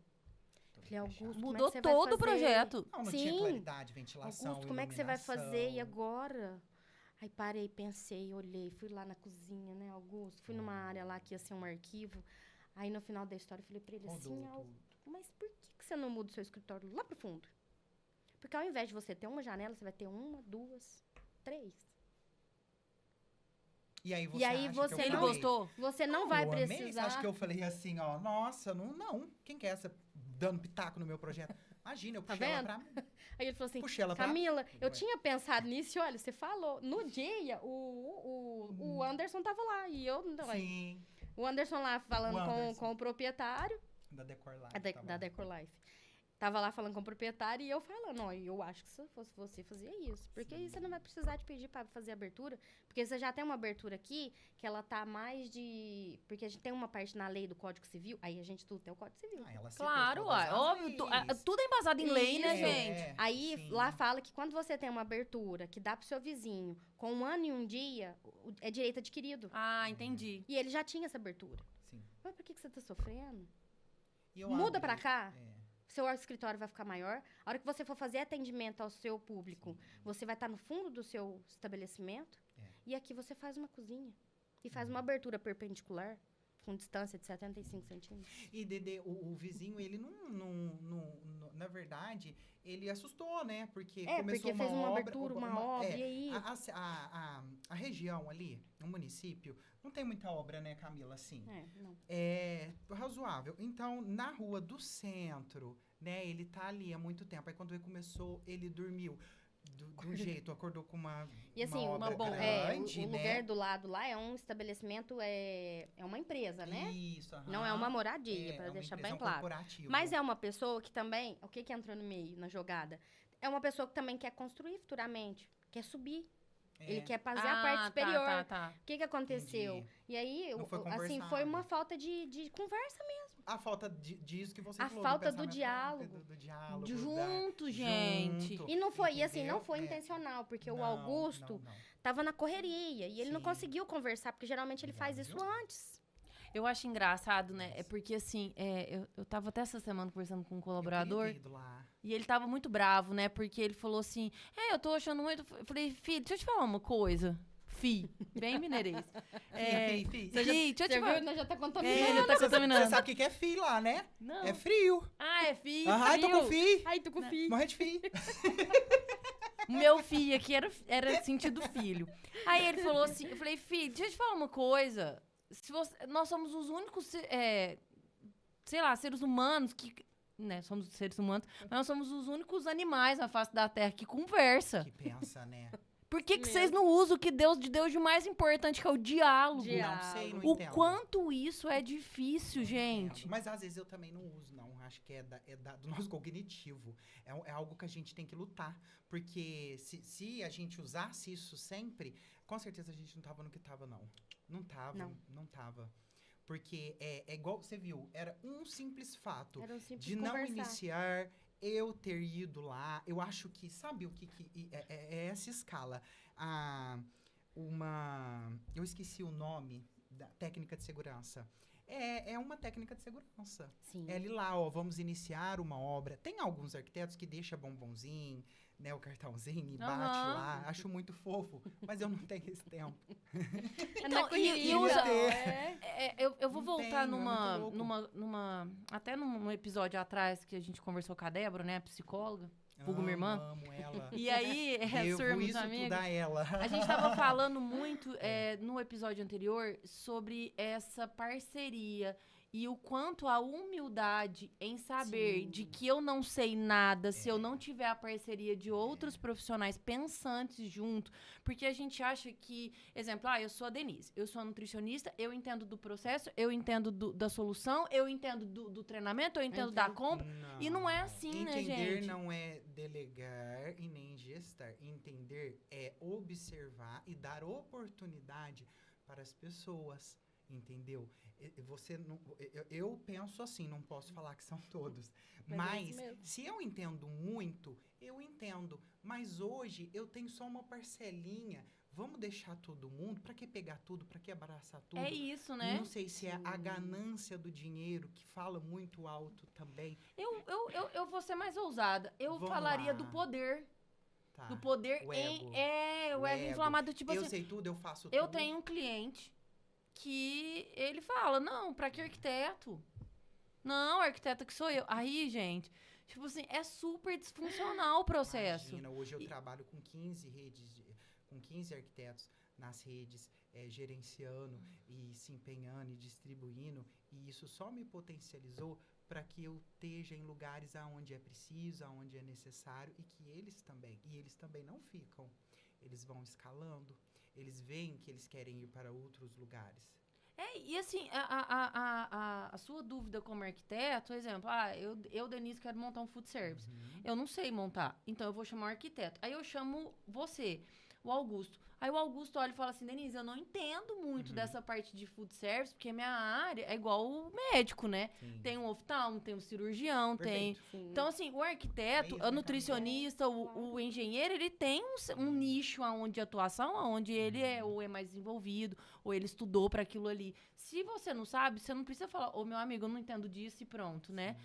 Falei, Augusto, como é
Mudou
que você vai
todo o
fazer?
projeto.
Não
Sim.
tinha claridade, ventilação,
Augusto, como é que você vai fazer? E
iluminação.
agora? Aí parei, pensei, olhei, fui lá na cozinha, né, Augusto? Fui numa área lá que ia ser um arquivo. Aí no final da história eu falei pra ele assim,
Rodou
Augusto, mas por que você não muda o seu escritório lá pro fundo? Porque ao invés de você ter uma janela, você vai ter 1, 2, 3.
E aí você,
E aí
acha
você
que eu
Ele
não-
falei?
gostou?
Você não vai
Eu amei.
precisar...
Acho que eu falei assim, ó, nossa, não. Quem quer essa dando pitaco no meu projeto? Imagina, eu
Tá
puxei ela
vendo?
pra mim.
Aí ele falou assim,
Puxei ela pra
Camila, eu
Ué.
tinha pensado nisso e olha, você falou. No dia, o Anderson tava lá e eu... Não, aí,
Sim,
o Anderson lá falando
O Anderson.
com o proprietário
da Decor Live.
da
tava lá.
Decor Life. Tava lá falando com o proprietário e eu falando, ó, eu acho que se fosse você, fazia isso. Porque aí você não vai precisar de pedir pra fazer abertura. Porque você já tem uma abertura aqui, que ela tá mais de... Porque a gente tem uma parte na lei do Código Civil, aí a gente tudo tem o Código Civil.
Ah, ela citou
Claro,
todas
uai.
as
Óbvio.
leis.
Tudo é embasado em lei, né,
Isso.
gente?
Aí
sim.
lá fala que quando você tem uma abertura que dá pro seu vizinho com 1 ano e 1 dia, é direito adquirido.
Ah, entendi.
E ele já tinha essa abertura.
Sim.
Mas por que você tá sofrendo?
E eu
Muda
abri-
pra cá.
É.
Seu escritório vai ficar maior. A hora que você for fazer atendimento ao seu público, você vai estar no fundo do seu estabelecimento.
É.
E aqui você faz uma cozinha. E faz uma abertura perpendicular, com distância de 75 centímetros.
E Dedê, o vizinho, ele na verdade, ele assustou, né? Porque começou
porque
uma
fez uma
obra,
abertura, uma obra,
é,
e aí...
a região ali, no município, não tem muita obra, né, Camila, assim?
Não.
É razoável. Então, na rua do centro, né, ele tá ali há muito tempo. Aí quando ele começou, ele dormiu do jeito, acordou com uma
E assim,
obra
bomba.
grande,
o
né?
lugar do lado lá é um estabelecimento, é uma empresa, né?
Isso, aham.
Não é uma moradia,
É,
para
uma
deixar
empresa,
bem
um
claro.
corporativo.
Mas é uma pessoa que também... O que entrou no meio, na jogada? É uma pessoa que também quer construir futuramente, quer subir.
É.
Ele quer fazer a parte superior.
Tá.
O que aconteceu?
Entendi.
E aí,
Não foi
assim, foi
conversado.
uma falta de conversa mesmo.
A falta disso que você
A
falou.
falta do
pensamento,
diálogo.
Do diálogo.
Junto, gente.
junto,
E não foi, e assim, não
entendeu?
foi
É.
intencional, porque o
Não,
Augusto
não.
tava na correria e ele não
Sim.
conseguiu conversar, porque geralmente ele faz
Não,
isso
viu?
antes.
Eu acho engraçado, né? É porque, assim, eu tava até essa semana conversando com um colaborador
Eu queria ter ido lá.
e ele tava muito bravo, né? Porque ele falou assim, eu tô achando muito... Eu falei, filho, deixa eu te falar uma coisa. Bem mineirês.
Fi.
Deixa eu te
Você
falar.
viu? Nós já tá
É,
contaminando.
já tá
Você
contaminando.
sabe o que é fi lá, né?
Não.
É frio.
Ah, é fi,
Ai, tô
frio.
com fi.
Ai, tô com filho.
Morrer de fi.
O meu filho aqui era sentido filho. Aí ele falou assim, eu falei, filho, deixa eu te falar uma coisa. Nós somos os únicos, sei lá, seres humanos que... Né, somos seres humanos, mas nós somos os únicos animais na face da Terra que conversa.
Que pensa, né?
Por que vocês não usam o que Deus de Deus de mais importante, que é o diálogo?
Não sei, não
O
entendo.
quanto isso é difícil, gente.
Mas às vezes eu também não uso, não. Acho que do nosso cognitivo. É algo que a gente tem que lutar. Porque se a gente usasse isso sempre, com certeza a gente não tava no que tava, não. Não tava. Porque é igual você viu, era um simples fato
Era um simples
de não
conversar.
iniciar, eu ter ido lá. Eu acho que, sabe o que é essa escala? Eu esqueci o nome da técnica de segurança. É uma técnica de segurança.
Sim.
É ali lá, ó, vamos iniciar uma obra. Tem alguns arquitetos que deixam bombonzinho, né, o cartãozinho e bate
Aham.
lá. Acho muito fofo, mas eu não tenho esse tempo.
Então, e
usa...
usa-
É.
Eu vou
Não
voltar
tenho, é muito louco.
até num episódio atrás que a gente conversou com a Débora, né, a psicóloga, vulgo minha irmã.
Amo ela.
E aí,
Devo
surmos
isso tudo
amiga.
a ela.
A gente tava falando muito no episódio anterior sobre essa parceria. E o quanto a humildade em saber
Sim.
de que eu não sei nada se eu não tiver a parceria de outros profissionais pensantes junto. Porque a gente acha que, exemplo, eu sou a Denise, eu sou a nutricionista, eu entendo do processo, eu entendo da solução, eu entendo do treinamento, eu entendo da compra. E não é assim, né, gente?
Entender não é delegar e nem gestar. Entender é observar e dar oportunidade para as pessoas, entendeu? Você não, eu penso assim, não posso falar que são todos, mas se eu entendo muito, eu entendo. Mas hoje eu tenho só uma parcelinha. Vamos deixar todo mundo? Para que pegar tudo? Para que abraçar tudo?
É isso, né?
Não sei se é a ganância do dinheiro que fala muito alto também.
Eu vou ser mais ousada. Eu
Vamos
falaria
lá.
do poder.
Tá.
Do poder
O ego.
o ego inflamado, tipo
eu
assim.
sei tudo, eu faço tudo.
Eu tenho um cliente que ele fala, não, pra que arquiteto? Não, arquiteto que sou eu. Aí, gente, tipo assim, é super disfuncional o processo.
Imagina, hoje eu trabalho com 15 redes, com 15 arquitetos nas redes, gerenciando e se empenhando e distribuindo. E isso só me potencializou para que eu esteja em lugares aonde é preciso, aonde é necessário e que eles também não ficam. Eles vão escalando, eles veem que eles querem ir para outros lugares.
E assim, a sua dúvida como arquiteto, por exemplo, eu, Denise, quero montar um food service. Eu não sei montar, então eu vou chamar um arquiteto. Aí eu chamo você, o Augusto. Aí o Augusto olha e fala assim, Denise, eu não entendo muito dessa parte de food service, porque minha área é igual o médico, né?
Sim.
Tem um oftalmo, tem um cirurgião,
Perfeito.
Sim.
Então, assim, o arquiteto,
É isso,
o nutricionista, o engenheiro, ele tem um nicho de atuação, onde ele ou é mais desenvolvido, ou ele estudou para aquilo ali. Se você não sabe, você não precisa falar, meu amigo, eu não entendo disso e pronto, né?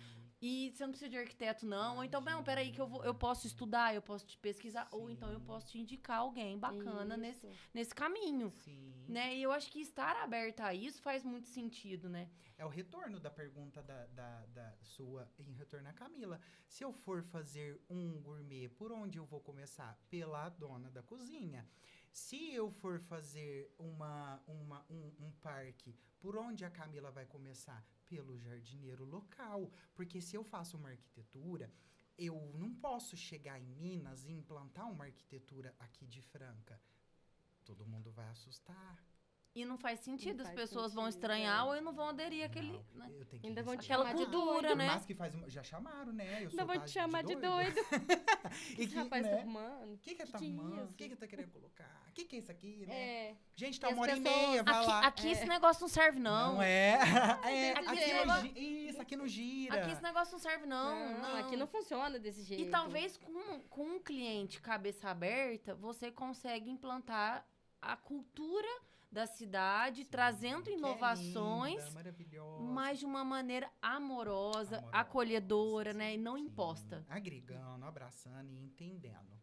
E você não precisa de arquiteto, não. Ou então, não, peraí, que eu posso estudar, eu posso te pesquisar. Ou então eu posso te indicar alguém bacana nesse caminho.
Sim.
Né? E eu acho que estar aberta a isso faz muito sentido, né?
É o retorno da pergunta da sua, em retorno à Camila. Se eu for fazer um gourmet, por onde eu vou começar? Pela dona da cozinha. Se eu for fazer um parque, por onde a Camila vai começar? Pelo jardineiro local. Porque se eu faço uma arquitetura, eu não posso chegar em Minas e implantar uma arquitetura aqui de Franca. Todo mundo vai assustar.
E não faz sentido,
Não
as
faz
pessoas vão
sentido,
estranhar ou não vão aderir àquele...
Não,
né?
eu tenho que
Ainda vão te
respeitar.
Aquela
chamar de
cultura,
doido.
né?
Mas que já chamaram, né? Eu
Ainda vão te chamar de doido.
E
Esse rapaz tá
né?
arrumando.
O que tá
Que
arrumando?
isso?
O que tá querendo colocar? O que é isso aqui, né?
É.
Gente, tá
E as
1h30,
pessoas-
vai lá.
Aqui esse negócio não serve, não.
Não é.
desse
Aqui
jeito.
não isso, aqui não gira.
Aqui esse negócio não serve, não.
Aqui não funciona desse jeito.
E talvez com um cliente cabeça aberta, você consegue implantar a cultura da cidade, trazendo
Que é
inovações,
linda, maravilhosa.
mas de uma maneira amorosa, acolhedora, né? E não
Sim.
imposta.
Agregando, abraçando e entendendo,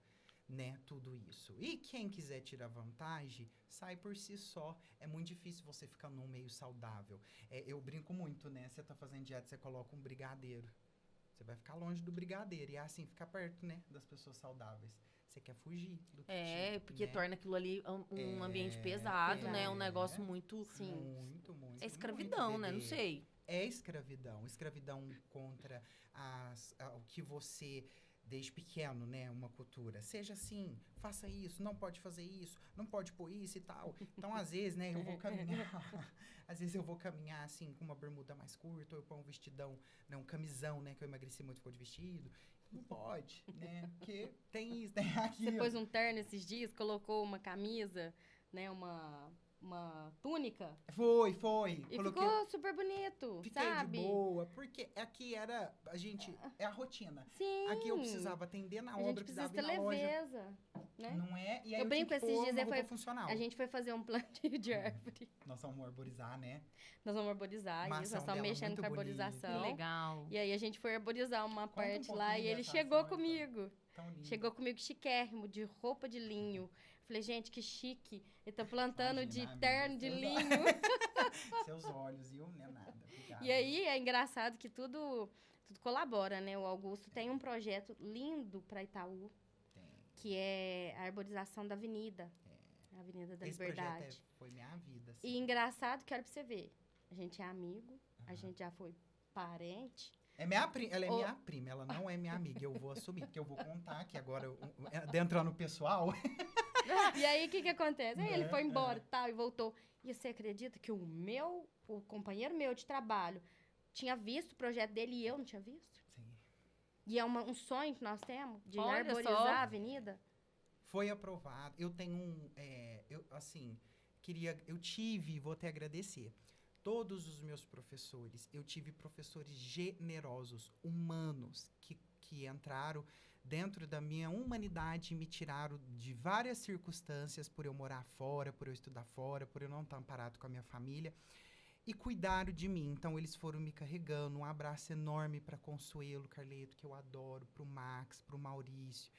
né? Tudo isso. E quem quiser tirar vantagem, sai por si só. É muito difícil você ficar num meio saudável. Eu brinco muito, né? Você tá fazendo dieta, você coloca um brigadeiro. Você vai ficar longe do brigadeiro. E é assim, ficar perto, né? Das pessoas saudáveis. Você quer fugir do que
Porque
né?
torna aquilo ali um ambiente pesado, né? Um negócio muito...
Sim.
Muito.
É escravidão,
muito,
né? Não
bebê.
sei.
É escravidão. Escravidão contra o que você, desde pequeno, né? Uma cultura. Seja assim, faça isso, não pode fazer isso, não pode pôr isso e tal. Então, às vezes, né? Eu vou caminhar. Às vezes eu vou caminhar, assim, com uma bermuda mais curta, ou eu ponho um vestidão, né? Um camisão, né? Que eu emagreci muito, ficou de vestido. Não pode, né? Porque tem isso, tem aquilo.
Você pôs um terno esses dias, colocou uma camisa, né? Uma túnica.
Foi.
E
Coloquei,
ficou super bonito,
fiquei
sabe?
de boa, porque aqui era, é a rotina.
Sim.
Aqui eu precisava atender na
A
obra,
gente precisa
precisava
ter
ir na loja.
leveza, né?
Não é? E aí
Eu brinco
tinha que
esses
pôr
dias,
uma
aí
roupa
foi-
funcional.
A gente foi fazer um plantio de árvore.
Nós vamos arborizar, né?
Nós vamos arborizar
Maçã
isso, nós estamos
dela
mexendo
muito
com a
bonita.
Que
arborização.
legal.
E aí a gente foi arborizar uma
Conta um
parte lá
pouquinho
e ele
dessa
chegou
ação, então.
comigo.
Tão lindo.
Chegou comigo chiquérrimo, de roupa de linho. Falei, gente, que chique. Ele tá plantando
Imagina,
de terno de
amiga,
linho.
Seus olhos, viu? Não é nada. Obrigado.
E aí é engraçado que tudo colabora, né? O Augusto tem um projeto lindo para Itaú,
Tem.
que é a arborização da avenida. A Avenida da
Esse
Liberdade.
projeto foi minha vida. Assim.
E engraçado que olha pra você ver. A gente é amigo, a gente já foi parente.
Ela é minha prima, ela não é minha amiga. Eu vou assumir, porque eu vou contar que agora, adentrando no pessoal...
E aí, o que acontece? Aí ele
Né?
foi embora tal, e voltou. E você acredita que o companheiro meu de trabalho tinha visto o projeto dele e eu não tinha visto?
Sim.
E é um sonho que nós temos de
Olha
arborizar
só.
a avenida.
Foi aprovado. Eu tenho vou até agradecer. Todos os meus professores, eu tive professores generosos, humanos, que entraram dentro da minha humanidade e me tiraram de várias circunstâncias por eu morar fora, por eu estudar fora, por eu não estar amparado com a minha família, e cuidaram de mim. Então, eles foram me carregando. Um abraço enorme para Consuelo, Carleto, que eu adoro, para o Max, para o Maurício,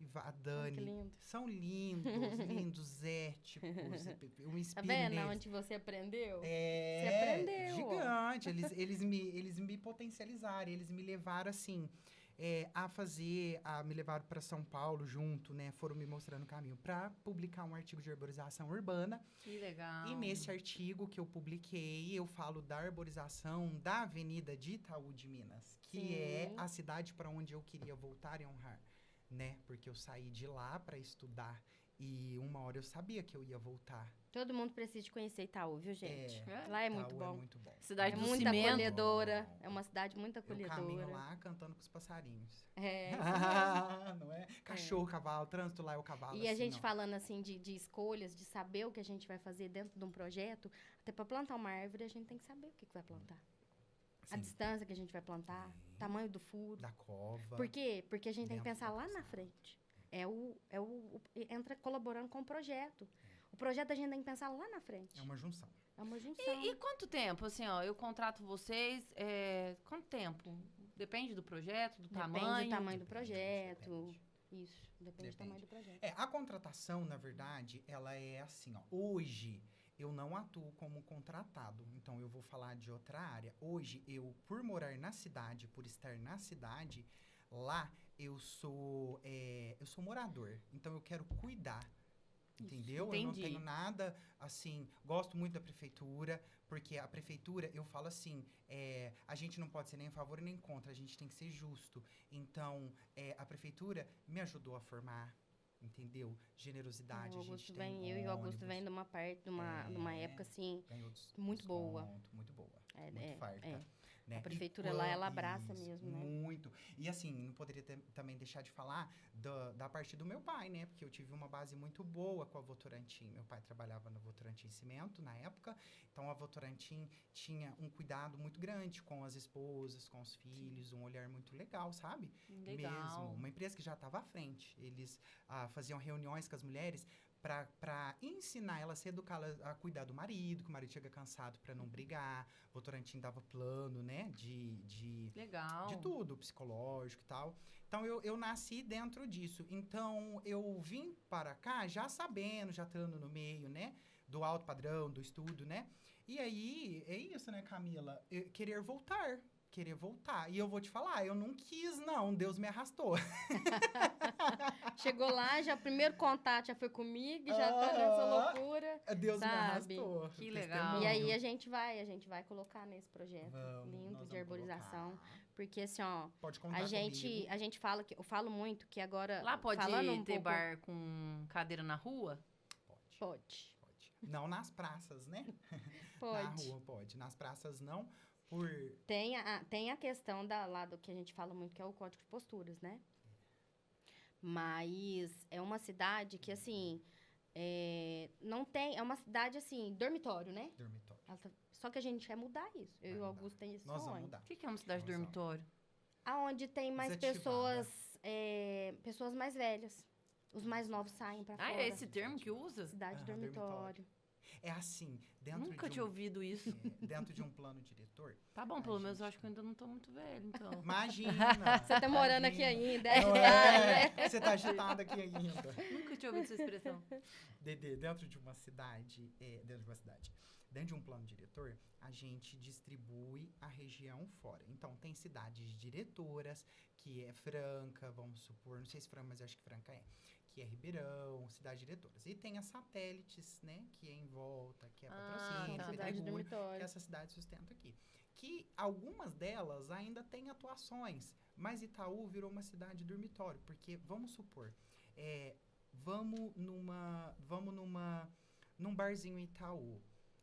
e a Dani.
Que lindo.
São lindos, éticos, eu me
Tá
inspiro
vendo
neles.
onde você aprendeu?
É,
Você aprendeu,
gigante. Eles me potencializaram, eles me levaram assim me levaram para São Paulo junto, né? Foram me mostrando o caminho para publicar um artigo de arborização urbana.
Que legal.
E nesse artigo que eu publiquei, eu falo da arborização da Avenida de Itaú de Minas, que
Sim.
é a cidade para onde eu queria voltar e honrar, né? Porque eu saí de lá para estudar e uma hora eu sabia que eu ia voltar.
Todo mundo precisa de conhecer Itaú, viu, gente?
É.
Lá é
Itaú
muito bom.
É muito bom.
Cidade
É
do
muito
cimento.
acolhedora. É uma cidade muito
Eu caminho
acolhedora.
lá cantando com os passarinhos.
É.
Não é? Cachorro, cavalo, trânsito lá é o cavalo.
E a
assim,
gente
ó.
falando assim de escolhas, de saber o que a gente vai fazer dentro de um projeto, até para plantar uma árvore a gente tem que saber o que vai plantar. A
Sim,
distância que a gente vai plantar,
Sim.
tamanho do furo.
da cova.
Por quê? Porque a gente tem que
Dentro
pensar
da
lá na
sala.
frente. Entra colaborando com o projeto. O projeto a gente tem que pensar lá na frente.
É uma junção.
É uma junção.
E quanto tempo, assim, ó, eu contrato vocês, quanto tempo? Depende do projeto, do
Depende
tamanho?
do tamanho do
Depende,
projeto.
depende.
Isso, depende do
Depende.
tamanho do projeto.
A contratação, na verdade, ela é assim, ó. Hoje, eu não atuo como contratado. Então, eu vou falar de outra área. Hoje, por morar na cidade, por estar na cidade, lá eu sou morador. Então, eu quero cuidar. Entendeu? Eu não
entendi.
tenho nada, assim, gosto muito da prefeitura, porque a prefeitura, eu falo assim, a gente não pode ser nem a favor nem contra, a gente tem que ser justo. Então, a prefeitura me ajudou a formar, entendeu? Generosidade, a gente tem
Eu e o Augusto
ônibus,
vem de uma parte, de uma época assim,
ganhou
muito boa.
Muito boa,
É,
muito farta.
é.
Né?
A prefeitura lá, ela abraça mesmo, né?
Muito. E assim, não poderia também deixar de falar da parte do meu pai, né? Porque eu tive uma base muito boa com a Votorantim. Meu pai trabalhava na Votorantim Cimento, na época. Então, a Votorantim tinha um cuidado muito grande com as esposas, com os filhos. Um olhar muito legal, sabe?
Legal.
Mesmo. Uma empresa que já estava à frente. Eles faziam reuniões com as mulheres para ensinar elas, educá-las a cuidar do marido, que o marido chega cansado para não brigar. O Votorantim dava plano, né,
Legal.
de tudo, psicológico e tal. Então, eu nasci dentro disso. Então, eu vim para cá já sabendo, já estando no meio, né, do alto padrão, do estudo, né. E aí, é isso, né, Camila? Querer voltar. E eu vou te falar, eu não quis, não. Deus me arrastou.
Chegou lá, já o primeiro contato já foi comigo, já tá nessa loucura.
Deus me
Sabe?
arrastou.
Que legal.
E aí a gente vai colocar nesse projeto lindo
nós
de
vamos
arborização.
colocar.
Porque assim, ó,
Pode contar comigo.
a gente fala eu falo muito que agora.
Lá pode
falando um
ter
pouco,
bar com cadeira na rua?
Pode.
Não nas praças, né?
Pode.
Na rua pode. Nas praças não,
Tem a questão lá do que a gente fala muito, que é o código de posturas, né? Mas é uma cidade que, assim, não tem... É uma cidade, assim, dormitório, né?
Dormitório.
Só que a gente quer mudar isso. Eu e o
Vai
Augusto tem esse
Nós vamos
sonho.
mudar.
O que é uma cidade
Nós vamos.
dormitório?
Aonde tem mais
Desativada.
pessoas mais velhas. Os mais novos saem pra fora.
Ah, é esse termo que usa?
Cidade
Aham,
dormitório.
É assim,
Nunca tinha ouvido isso.
dentro de um plano diretor.
Tá bom, pelo
Ai,
menos eu
gente.
acho que eu ainda não tô muito velho, então.
Imagina!
Você tá morando aqui ainda.
Não é? Você tá agitada aqui ainda.
Nunca tinha ouvido essa expressão.
Dentro de uma cidade, dentro de um plano diretor, a gente distribui a região fora. Então, tem cidades diretoras, que é Franca, vamos supor, não sei se Franca, mas eu acho que Franca que é Ribeirão, cidades diretoras. E tem as satélites, né, que é em volta, que é
Ah,
Patrocínio,
tá.
Cidade
Pitagui, que
dormitório.
essa cidade sustenta aqui. Que algumas delas ainda têm atuações, mas Itaú virou uma cidade dormitório, porque, vamos supor, vamos num barzinho em Itaú.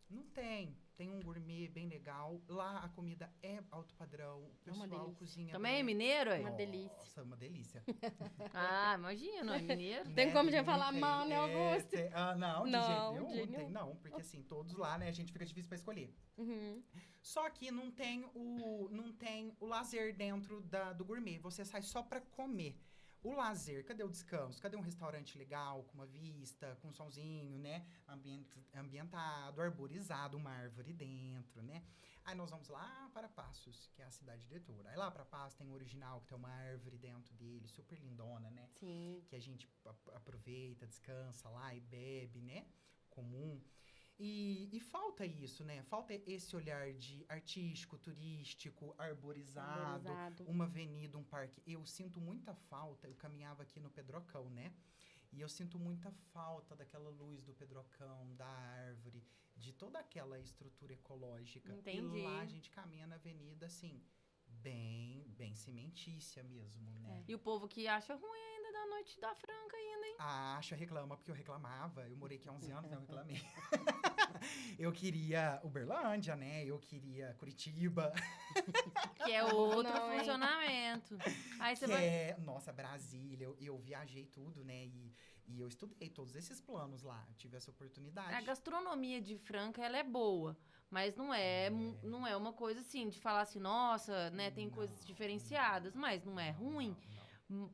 Não tem. Tem um gourmet bem legal. Lá a comida é alto padrão. O
É uma
pessoal
delícia.
cozinha
Também é
bem.
mineiro, é?
Uma delícia.
Nossa, uma delícia.
Ah, imagina, é mineiro.
Tem
Né,
como já falar
muita-
mal, né, Augusto?
Não, de
Não,
jeito
de
nenhum.
jeito
Tem,
nenhum.
não, porque assim, todos lá, né, a gente fica difícil pra escolher.
Uhum.
Só que não tem o lazer dentro do gourmet. Você sai só pra comer. O lazer, cadê o descanso? Cadê um restaurante legal, com uma vista, com um somzinho, né? Ambientado, arborizado, uma árvore dentro, né? Aí nós vamos lá para Passos, que é a cidade diretora. Aí lá para Passos tem o original, que tem uma árvore dentro dele, super lindona, né?
Sim.
Que a gente aproveita, descansa lá e bebe, né? Comum. E falta isso, né? Falta esse olhar de artístico, turístico, arborizado,
Arborizado.
uma avenida, um parque. Eu sinto muita falta, eu caminhava aqui no Pedrocão, né? E eu sinto muita falta daquela luz do Pedrocão, da árvore, de toda aquela estrutura ecológica.
Entendi.
E lá a gente caminha na avenida, assim, bem cimentícia mesmo, né?
E o povo que acha ruim ainda da noite da Franca ainda, hein?
Acha, reclama, porque eu reclamava. Eu morei aqui há 11 anos, não reclamei. Eu queria Uberlândia, né? Eu queria Curitiba.
Que é outro
Não, hein?
funcionamento. Aí você
Que
vai...
nossa, Brasília. Eu viajei tudo, né? E eu estudei todos esses planos lá. Eu tive essa oportunidade.
A gastronomia de Franca, ela é boa. Mas não é uma coisa assim, de falar assim, nossa, né? Tem coisas diferenciadas. Mas não é ruim.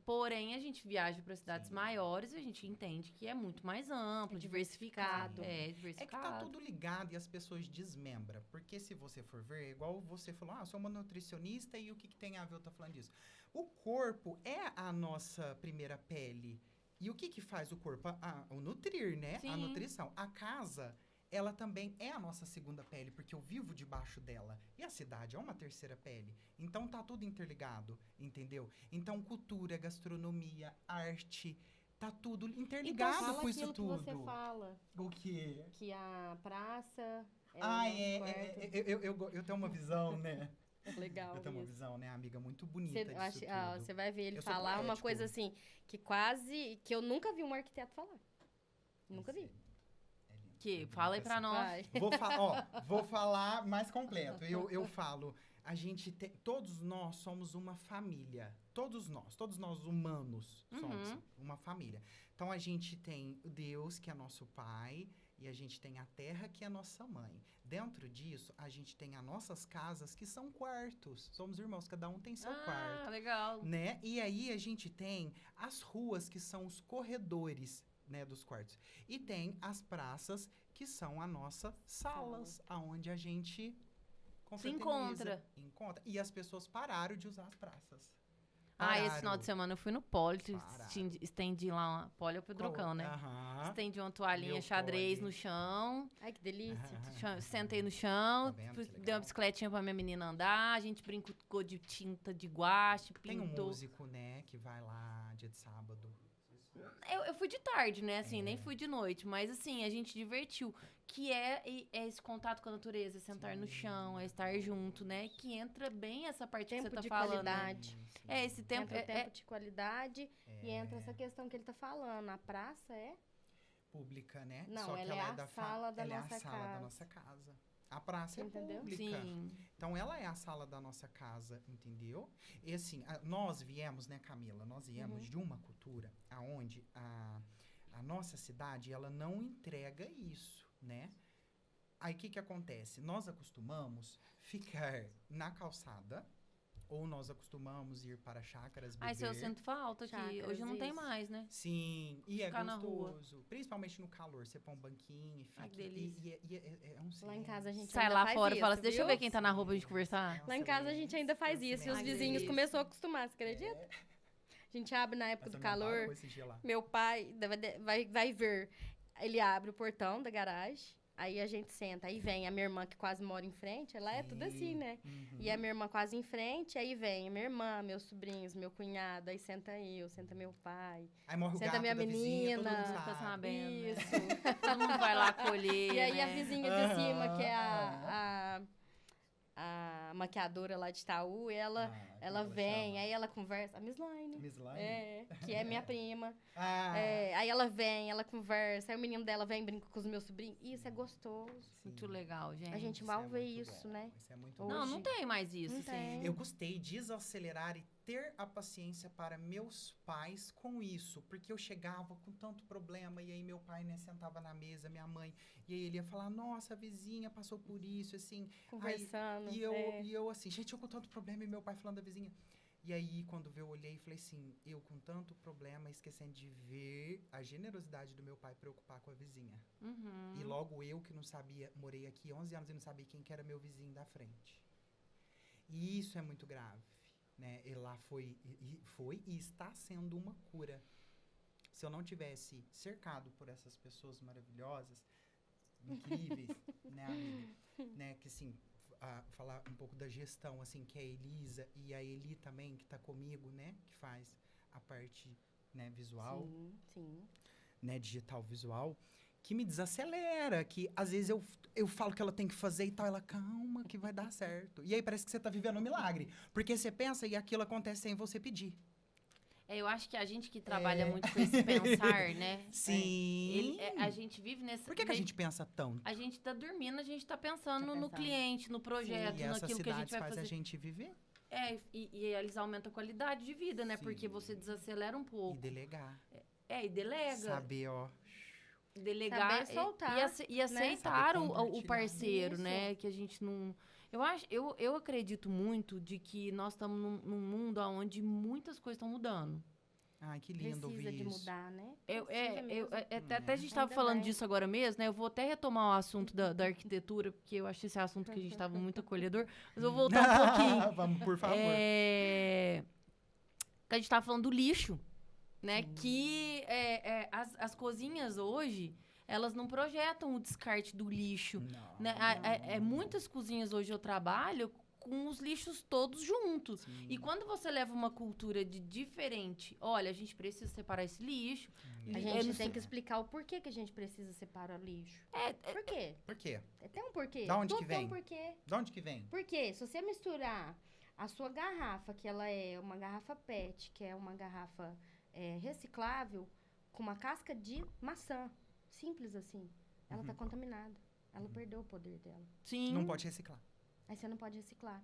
Porém, a gente viaja para cidades
Sim.
maiores e a gente entende que é muito mais amplo, diversificado. É,
É que
diversificado.
tá tudo ligado e as pessoas desmembram. Porque se você for ver, igual você falou, eu sou uma nutricionista e o que tem a ver eu tô falando disso? O corpo é a nossa primeira pele. E o que faz o corpo? O nutrir, né? A
Sim.
nutrição. A casa, ela também é a nossa segunda pele, porque eu vivo debaixo dela. E a cidade é uma terceira pele. Então tá tudo interligado, entendeu? Então cultura, gastronomia, arte, tá tudo interligado
Então, fala
com isso
aquilo
tudo.
que você fala.
O quê?
Que a praça é o
Ah,
nosso quarto.
eu tenho uma visão, né?
Legal
Eu tenho uma
isso.
visão, né, amiga, muito bonita disso tudo.
Você vai ver ele
Eu sou
falar uma
poético.
coisa assim, que eu nunca vi um arquiteto falar. Nunca vi.
É lindo,
Que?
é bonito
Fala aí pra
assim.
nós.
Vai.
Vou falar mais completo. Eu falo, todos nós somos uma família. Todos nós humanos somos
Uhum.
uma família. Então a gente tem Deus, que é nosso pai, e a gente tem a terra, que é nossa mãe. Dentro disso, a gente tem as nossas casas, que são quartos. Somos irmãos, cada um tem seu quarto.
Legal.
Né? E aí a gente tem as ruas, que são os corredores, né, dos quartos. E tem as praças, que são as nossas salas, aonde a gente confraterniza, encontra. E as pessoas pararam de usar as praças.
Esse final de semana eu fui no Poli,
Pararam.
estendi lá uma... Poli é o Pedrocão, né?
Aham.
Estendi uma toalhinha
Meu
xadrez
Poli.
no chão,
Ai, que delícia.
sentei no chão,
Tá vendo que
dei
legal?
uma bicicletinha pra minha menina andar, a gente brincou de tinta de guache,
Tem um
pintou.
músico, né, que vai lá dia de sábado.
Eu fui de tarde, né? Assim,
É.
nem fui de noite. Mas, assim, a gente divertiu. Que é esse contato com a natureza, sentar no
Sim.
chão, é estar junto, né? Que entra bem essa parte que
Tempo
você tá
de
falando. né?
qualidade.
Sim.
É, esse tempo...
Entra o tempo de qualidade e entra
É.
essa questão que ele tá falando. A praça é...
Pública, né?
Não,
Só que
ela é a sala da
ela é
nossa
a sala da
casa.
nossa casa. A praça é
Entendeu?
pública.
Sim.
Então, ela é a sala da nossa casa, entendeu? E assim, nós viemos, né, Camila? Nós viemos de uma cultura onde a nossa cidade, ela não entrega isso, né? Aí, o que acontece? Nós acostumamos ficar na calçada, ou nós acostumamos ir para chácaras beber.
Isso eu sinto falta aqui.
Chácaras,
Hoje não tem
isso.
mais, né?
Sim, e
Ficar
é
na rua.
gostoso. Principalmente no calor. Você põe um banquinho e fica...
Ai, que delícia.
E é um
Lá em casa a gente
Sai
ainda
lá
faz
fora e
isso,
fala assim, deixa eu
viu?
ver quem tá na rua pra gente conversar.
Lá em casa a gente ainda faz isso. E os
Ai, que
vizinhos
delícia.
começaram a acostumar, você acredita? A gente abre na época do calor.
Esse dia lá.
Meu pai vai ver. Ele abre o portão da garagem, Aí a gente senta, aí vem a minha irmã que quase mora em frente, ela é tudo assim, né?
Uhum.
E a minha irmã quase em frente, aí vem a minha irmã, meus sobrinhos, meu cunhado, aí senta eu, senta meu pai,
Aí morre o
senta
gato
minha
da vizinha, todo
menina.
mundo
Fica
sabe.
sabendo, né?
Isso.
Todo mundo vai lá colher,
E aí a
né?
vizinha de cima, que é
Aham.
a maquiadora lá de Itaú, ela
Como ela
vem,
chama?
aí ela conversa, a Miss Laine.
Miss Laine?
Que é minha prima.
Ah,
Aí ela vem, ela conversa, aí o menino dela vem, brinca com os meus sobrinhos. Isso é gostoso.
Muito legal, gente.
A gente
isso
mal
é
vê
muito
isso,
bom,
né?
Isso é muito
Hoje-
Não,
bom.
não tem mais isso,
Não
assim.
tem.
Eu gostei de desacelerar e ter a paciência para meus pais com isso, porque eu chegava com tanto problema e aí meu pai, né, sentava na mesa, minha mãe, e aí ele ia falar, nossa, a vizinha passou por isso, assim.
Conversando.
E eu assim, gente, eu com tanto problema e meu pai falando da vizinha. E aí, quando eu olhei, falei assim, eu com tanto problema, esquecendo de ver a generosidade do meu pai preocupar com a vizinha.
Uhum.
E logo eu que não sabia, morei aqui 11 anos e não sabia quem que era meu vizinho da frente. E isso é muito grave, né? E lá foi e está sendo uma cura. Se eu não tivesse cercado por essas pessoas maravilhosas, incríveis, né, amiga? Né, que assim, falar um pouco da gestão, assim, que é a Elisa e a Eli também, que está comigo, né? Que faz a parte, né, visual,
Sim.
né, digital visual, que me desacelera, que às vezes eu falo que ela tem que fazer e tal, ela, calma, que vai dar certo. E aí parece que você tá vivendo um milagre, porque você pensa e aquilo acontece sem você pedir.
Eu acho que a gente que trabalha muito com esse pensar, né?
Sim.
A gente vive nesse...
Por que a gente pensa tanto?
A gente tá dormindo, a gente tá pensando
Tá
no
pensando.
cliente, no projeto,
E essa
naquilo que a gente
cidade
vai
faz
fazer.
a gente viver
E eles aumentam a qualidade de vida, né?
Sim.
Porque você desacelera um
e
pouco.
delegar.
E delega.
Saber, ó.
Delegar
Saber soltar,
e aceitar
Saber
o
compartilhar.
parceiro,
Isso.
né? Que a gente não... Eu acredito muito de que nós estamos num mundo onde muitas coisas estão mudando.
Ai, que lindo
Precisa
ouvir
de
isso.
mudar, né? Precisa mesmo.
Até a gente estava
Ainda
falando
bem.
disso agora mesmo, né? Eu vou até retomar o assunto da arquitetura, porque eu achei esse assunto que a gente estava muito acolhedor. Mas eu vou voltar um pouquinho.
Vamos, por favor.
Que a gente estava falando do lixo, né?
Sim.
Que as cozinhas hoje, elas não projetam o descarte do lixo.
Não,
Né?
não.
Muitas cozinhas hoje eu trabalho com os lixos todos juntos.
Sim.
E quando você leva uma cultura de diferente, olha, a gente precisa separar esse lixo.
A
Eu
gente
não
tem
sei-
que explicar o porquê que a gente precisa separar o lixo. Por quê?
Por quê?
Tem um porquê.
Da onde
Tudo
que
tem
vem?
um porquê.
De onde que vem?
Porque se você misturar a sua garrafa, que ela é uma garrafa PET, que é uma garrafa reciclável, com uma casca de maçã, simples assim, ela tá contaminada. Ela perdeu o poder dela.
Sim.
Não pode reciclar.
Aí você não pode reciclar.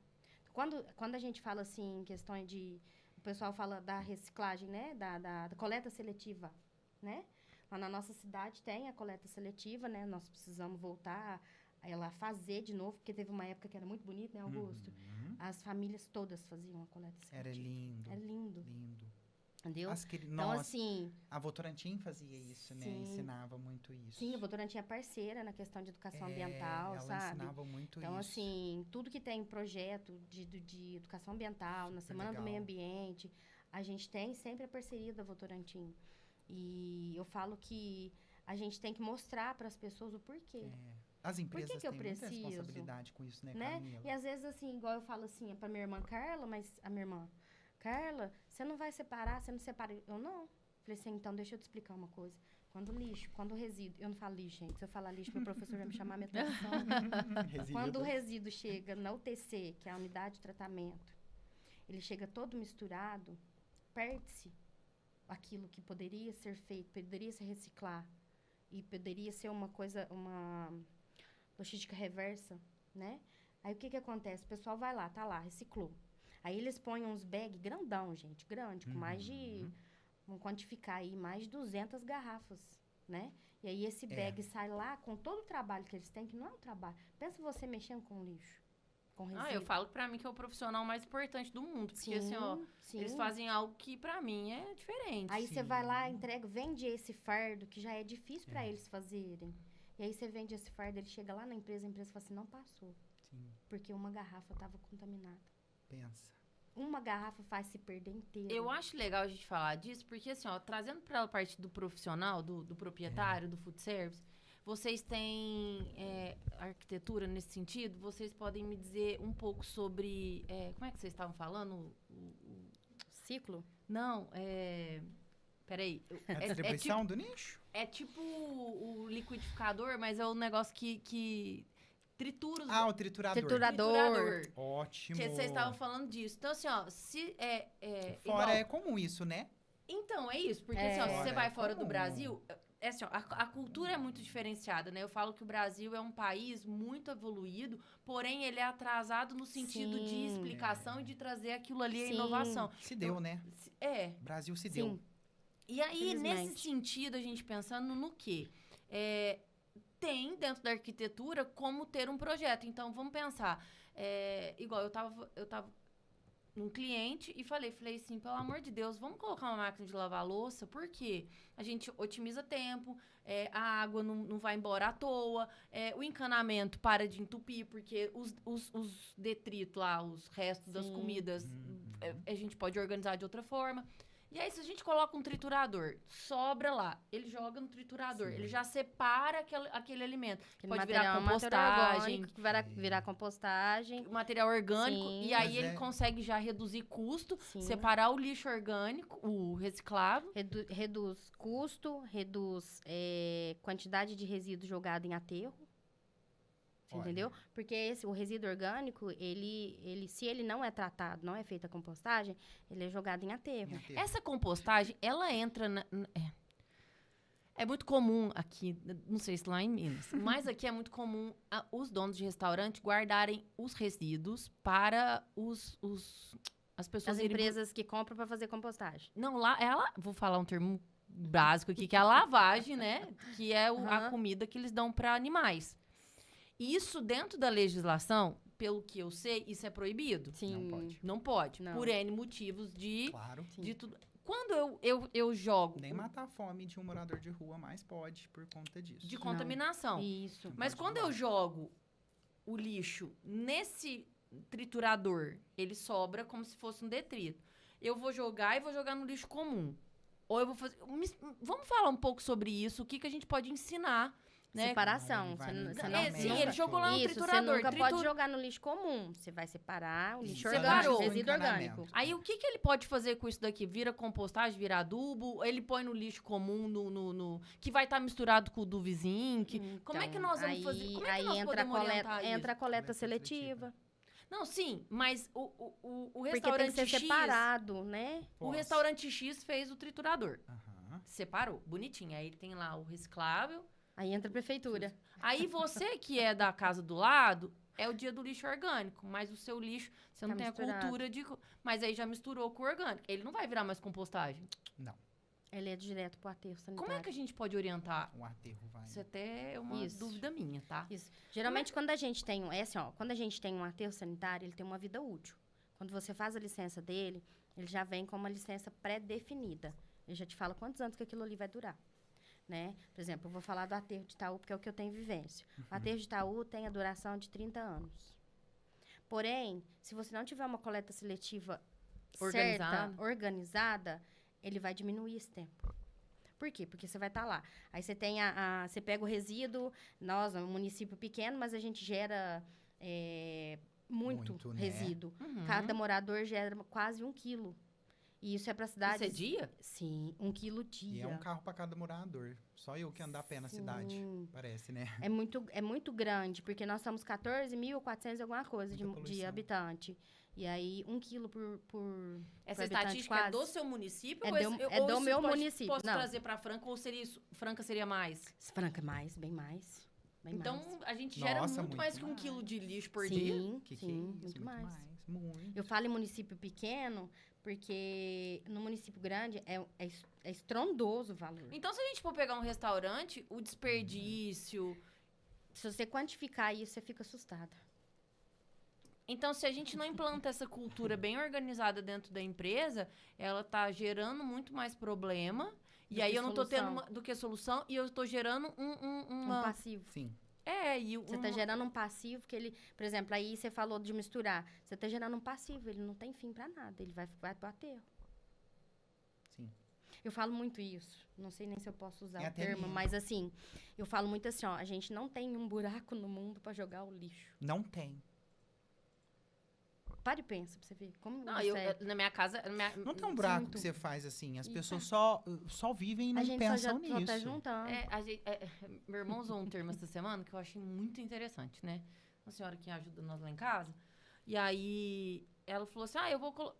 Quando a gente fala assim, em questões de... O pessoal fala da reciclagem, né? Da coleta seletiva, né? Lá na nossa cidade tem a coleta seletiva, né? Nós precisamos voltar a ela fazer de novo, porque teve uma época que era muito bonito, né, Augusto?
Uhum.
As famílias todas faziam a coleta
Era
seletiva.
lindo.
É lindo,
Lindo.
entendeu?
Então,
Então, assim,
a Votorantim fazia isso, né?
Sim.
Ensinava muito isso.
sim, a Votorantim é parceira na questão de educação ambiental,
ela
sabe?
ensinava muito
Então,
isso.
assim, tudo que tem projeto de educação ambiental, na
Super
Semana
legal.
do Meio Ambiente, a gente tem sempre a parceria da Votorantim. E eu falo que a gente tem que mostrar para as pessoas o porquê,
As empresas
que eu
têm muita
preciso?
responsabilidade com isso, né,
né?
Camila?
E às vezes, assim, igual eu falo assim, é pra minha irmã Carla, mas a minha irmã, Carla, você não vai separar, você não separa. Eu não. Falei assim, então deixa eu te explicar uma coisa. Quando o resíduo, eu não falo lixo, gente, se eu falar lixo, meu professor vai me chamar minha atenção. Quando o resíduo chega na UTC, que é a unidade de tratamento, ele chega todo misturado, perde-se aquilo que poderia ser feito, poderia se reciclar e poderia ser uma coisa, uma logística reversa, né? Aí o que acontece? O pessoal vai lá, tá lá, reciclou. Aí eles põem uns bags grandão, gente, grande, com mais de, vamos quantificar aí, mais de 200 garrafas, né? E aí esse bag sai lá com todo o trabalho que eles têm, que não é um trabalho. Pensa você mexendo com lixo, com resíduo.
Eu falo que pra mim que é o profissional mais importante do mundo. Porque, assim, ó,
sim.
eles fazem algo que pra mim é diferente.
Aí você
Sim.
vai lá, entrega, vende esse fardo, que já é difícil para eles fazerem. E aí você vende esse fardo, ele chega lá na empresa, a empresa fala assim, não passou.
Sim,
Porque uma garrafa estava contaminada.
pensa.
Uma garrafa faz se perder inteiro.
Eu acho legal a gente falar disso, porque assim, ó, trazendo para a parte do profissional, do proprietário, do food service, vocês têm arquitetura nesse sentido? Vocês podem me dizer um pouco sobre... como é que vocês estavam falando?
Ciclo?
Não, peraí.
A distribuição do nicho?
É tipo o liquidificador, mas é o negócio que tritura os...
O triturador.
Triturador.
Ótimo.
Que vocês estavam falando disso. Então, assim, ó, se
Fora
igual-
é comum isso, né?
Então, é isso. Porque,
É.
assim, ó, se você
Fora
vai
é
fora do
comum.
Brasil... assim, ó, a cultura é muito diferenciada, né? Eu falo que o Brasil é um país muito evoluído, porém ele é atrasado no sentido de
Sim.
explicação e de trazer aquilo ali, a
Sim.
inovação.
Se deu, né?
É.
Brasil se
Sim.
deu.
E aí, nesse
Infelizmente.
sentido, a gente pensando no quê? Tem dentro da arquitetura como ter um projeto. Então, vamos pensar. Igual, eu tava num cliente e falei assim, pelo amor de Deus, vamos colocar uma máquina de lavar louça, porque a gente otimiza tempo, a água não vai embora à toa, o encanamento para de entupir, porque os detritos lá, os restos das
Sim.
Uhum.
comidas, a gente pode organizar de outra forma. E aí, se a gente coloca um triturador, sobra lá, ele joga no triturador,
Sim.
ele já separa aquele alimento.
Aquele
Pode virar
material é um material
compostagem,
orgânico, que vai virar compostagem.
material orgânico,
Sim.
e aí
Mas
ele consegue já reduzir custo,
Sim.
separar o lixo orgânico, o reciclável.
Reduz custo, reduz quantidade de resíduo jogado em aterro. Você
Olha.
entendeu? Porque o resíduo orgânico, se ele não é tratado, não é feita a compostagem, ele é jogado em aterro.
Em aterro.
Essa compostagem, ela entra é muito comum aqui, não sei se lá em Minas, mas aqui é muito comum os donos de restaurante guardarem os resíduos para as pessoas
As
irem
empresas que compram para fazer compostagem.
Não, lá vou falar um termo básico aqui, que é a lavagem, né? Que é a
Aham.
comida que eles dão para animais. Isso, dentro da legislação, pelo que eu sei, isso é proibido.
Sim.
Não pode.
Não pode.
Não.
Por N motivos
Claro.
de tudo. Quando eu jogo
Nem matar a fome de um morador de rua mais pode por conta disso.
de contaminação,
Isso.
mas
pode
quando
levar.
eu jogo o lixo nesse triturador, ele sobra como se fosse um detrito. Eu vou jogar e vou jogar no lixo comum. Ou eu vou fazer... Vamos falar um pouco sobre isso, o que a gente pode ensinar, né?
Separação.
Ele vai
Você
no
não, você
encanamento.
não,
Sim, ele jogou lá no
Isso,
triturador.
você nunca pode jogar no lixo comum. Você vai separar o lixo
Separou.
orgânico, o
Separou.
resíduo
Encanamento.
orgânico.
Aí o que ele pode fazer com isso daqui? Vira compostagem, vira adubo? Ele põe no lixo comum, que vai estar misturado com o do vizinho? Como é que nós vamos fazer? Como é que
aí
nós
entra
podemos orientar isso?
a coleta
Coleta
seletiva.
Não, sim, mas o
Porque tem
restaurante
que ser
X...
separado, né?
O
Posso.
restaurante X fez o triturador.
Aham.
Separou, bonitinho. Aí ele tem lá o reciclável.
Aí entra a prefeitura.
Aí você que é da casa do lado, é o dia do lixo orgânico. Mas o seu lixo, você não
Tá
tem
misturado.
a cultura de... Mas aí já misturou com o orgânico. Ele não vai virar mais compostagem.
Não.
Ele é direto pro aterro sanitário.
Como é que a gente pode orientar?
O aterro vai.
Isso até é uma
Isso.
dúvida minha, tá?
Isso. Geralmente, quando a gente tem quando a gente tem um aterro sanitário, ele tem uma vida útil. Quando você faz a licença dele, ele já vem com uma licença pré-definida. Ele já te fala quantos anos que aquilo ali vai durar. Né? Por exemplo, eu vou falar do aterro de Itaú, porque é o que eu tenho vivência. O aterro de Itaú tem a duração de 30 anos. Porém, se você não tiver uma coleta seletiva certa, organizada, ele vai diminuir esse tempo. Por quê? Porque você vai estar lá. Aí você tem você pega o resíduo, nós, é um município pequeno, mas a gente gera muito
Muito, né?
resíduo.
Uhum.
Cada morador gera quase 1 quilo. E isso é para cidades...
Isso é dia?
Sim, 1 quilo dia.
E é um carro para cada morador. Só eu que andar a pé na cidade.
Sim.
Parece, né?
É muito grande, porque nós somos 14.400 e alguma coisa de
Muita poluição.
habitante. E aí, 1 quilo por
Essa
habitante
estatística é
quase.
do seu município?
É
ou
do-
esse-
é
ou
do
isso
meu
pode-
município,
Posso
não.
trazer para Franca ou Franca seria mais?
Franca, mais, bem mais. Bem
Então,
mais.
a gente gera
Nossa,
muito
muito
mais que 1
mais.
quilo de lixo por
sim,
dia.
Que
sim,
é isso?
muito mais.
Muito.
Eu falo em município pequeno, porque no município grande é estrondoso o valor.
Então, se a gente for pegar um restaurante, o desperdício...
Se você quantificar isso, você fica assustada.
Então, se a gente não implanta essa cultura bem organizada dentro da empresa, ela tá gerando muito mais problema. E
Do
aí
que
eu não tô tendo
solução.
do que solução e eu tô gerando
Um
uma...
passivo.
Sim.
Você tá gerando um passivo que ele... Por exemplo, aí você falou de misturar. Você tá gerando um passivo, ele não tem fim pra nada. Ele vai pro aterro.
Sim.
Eu falo muito isso. Não sei nem se eu posso usar
É
o termo,
até
mas assim, eu falo muito assim, ó, a gente não tem um buraco no mundo pra jogar o lixo.
Não tem.
Para e pensa pra você ver como
Não,
isso é.
na minha casa...
Não tem um buraco
Muito.
que você faz assim. As
Isso.
pessoas só vivem e
A
não
gente
pensam
só tá
nisso.
juntando.
Meu irmão usou um termo essa semana que eu achei muito interessante, né? Uma senhora que ajuda nós lá em casa. E aí, ela falou assim, eu vou colocar...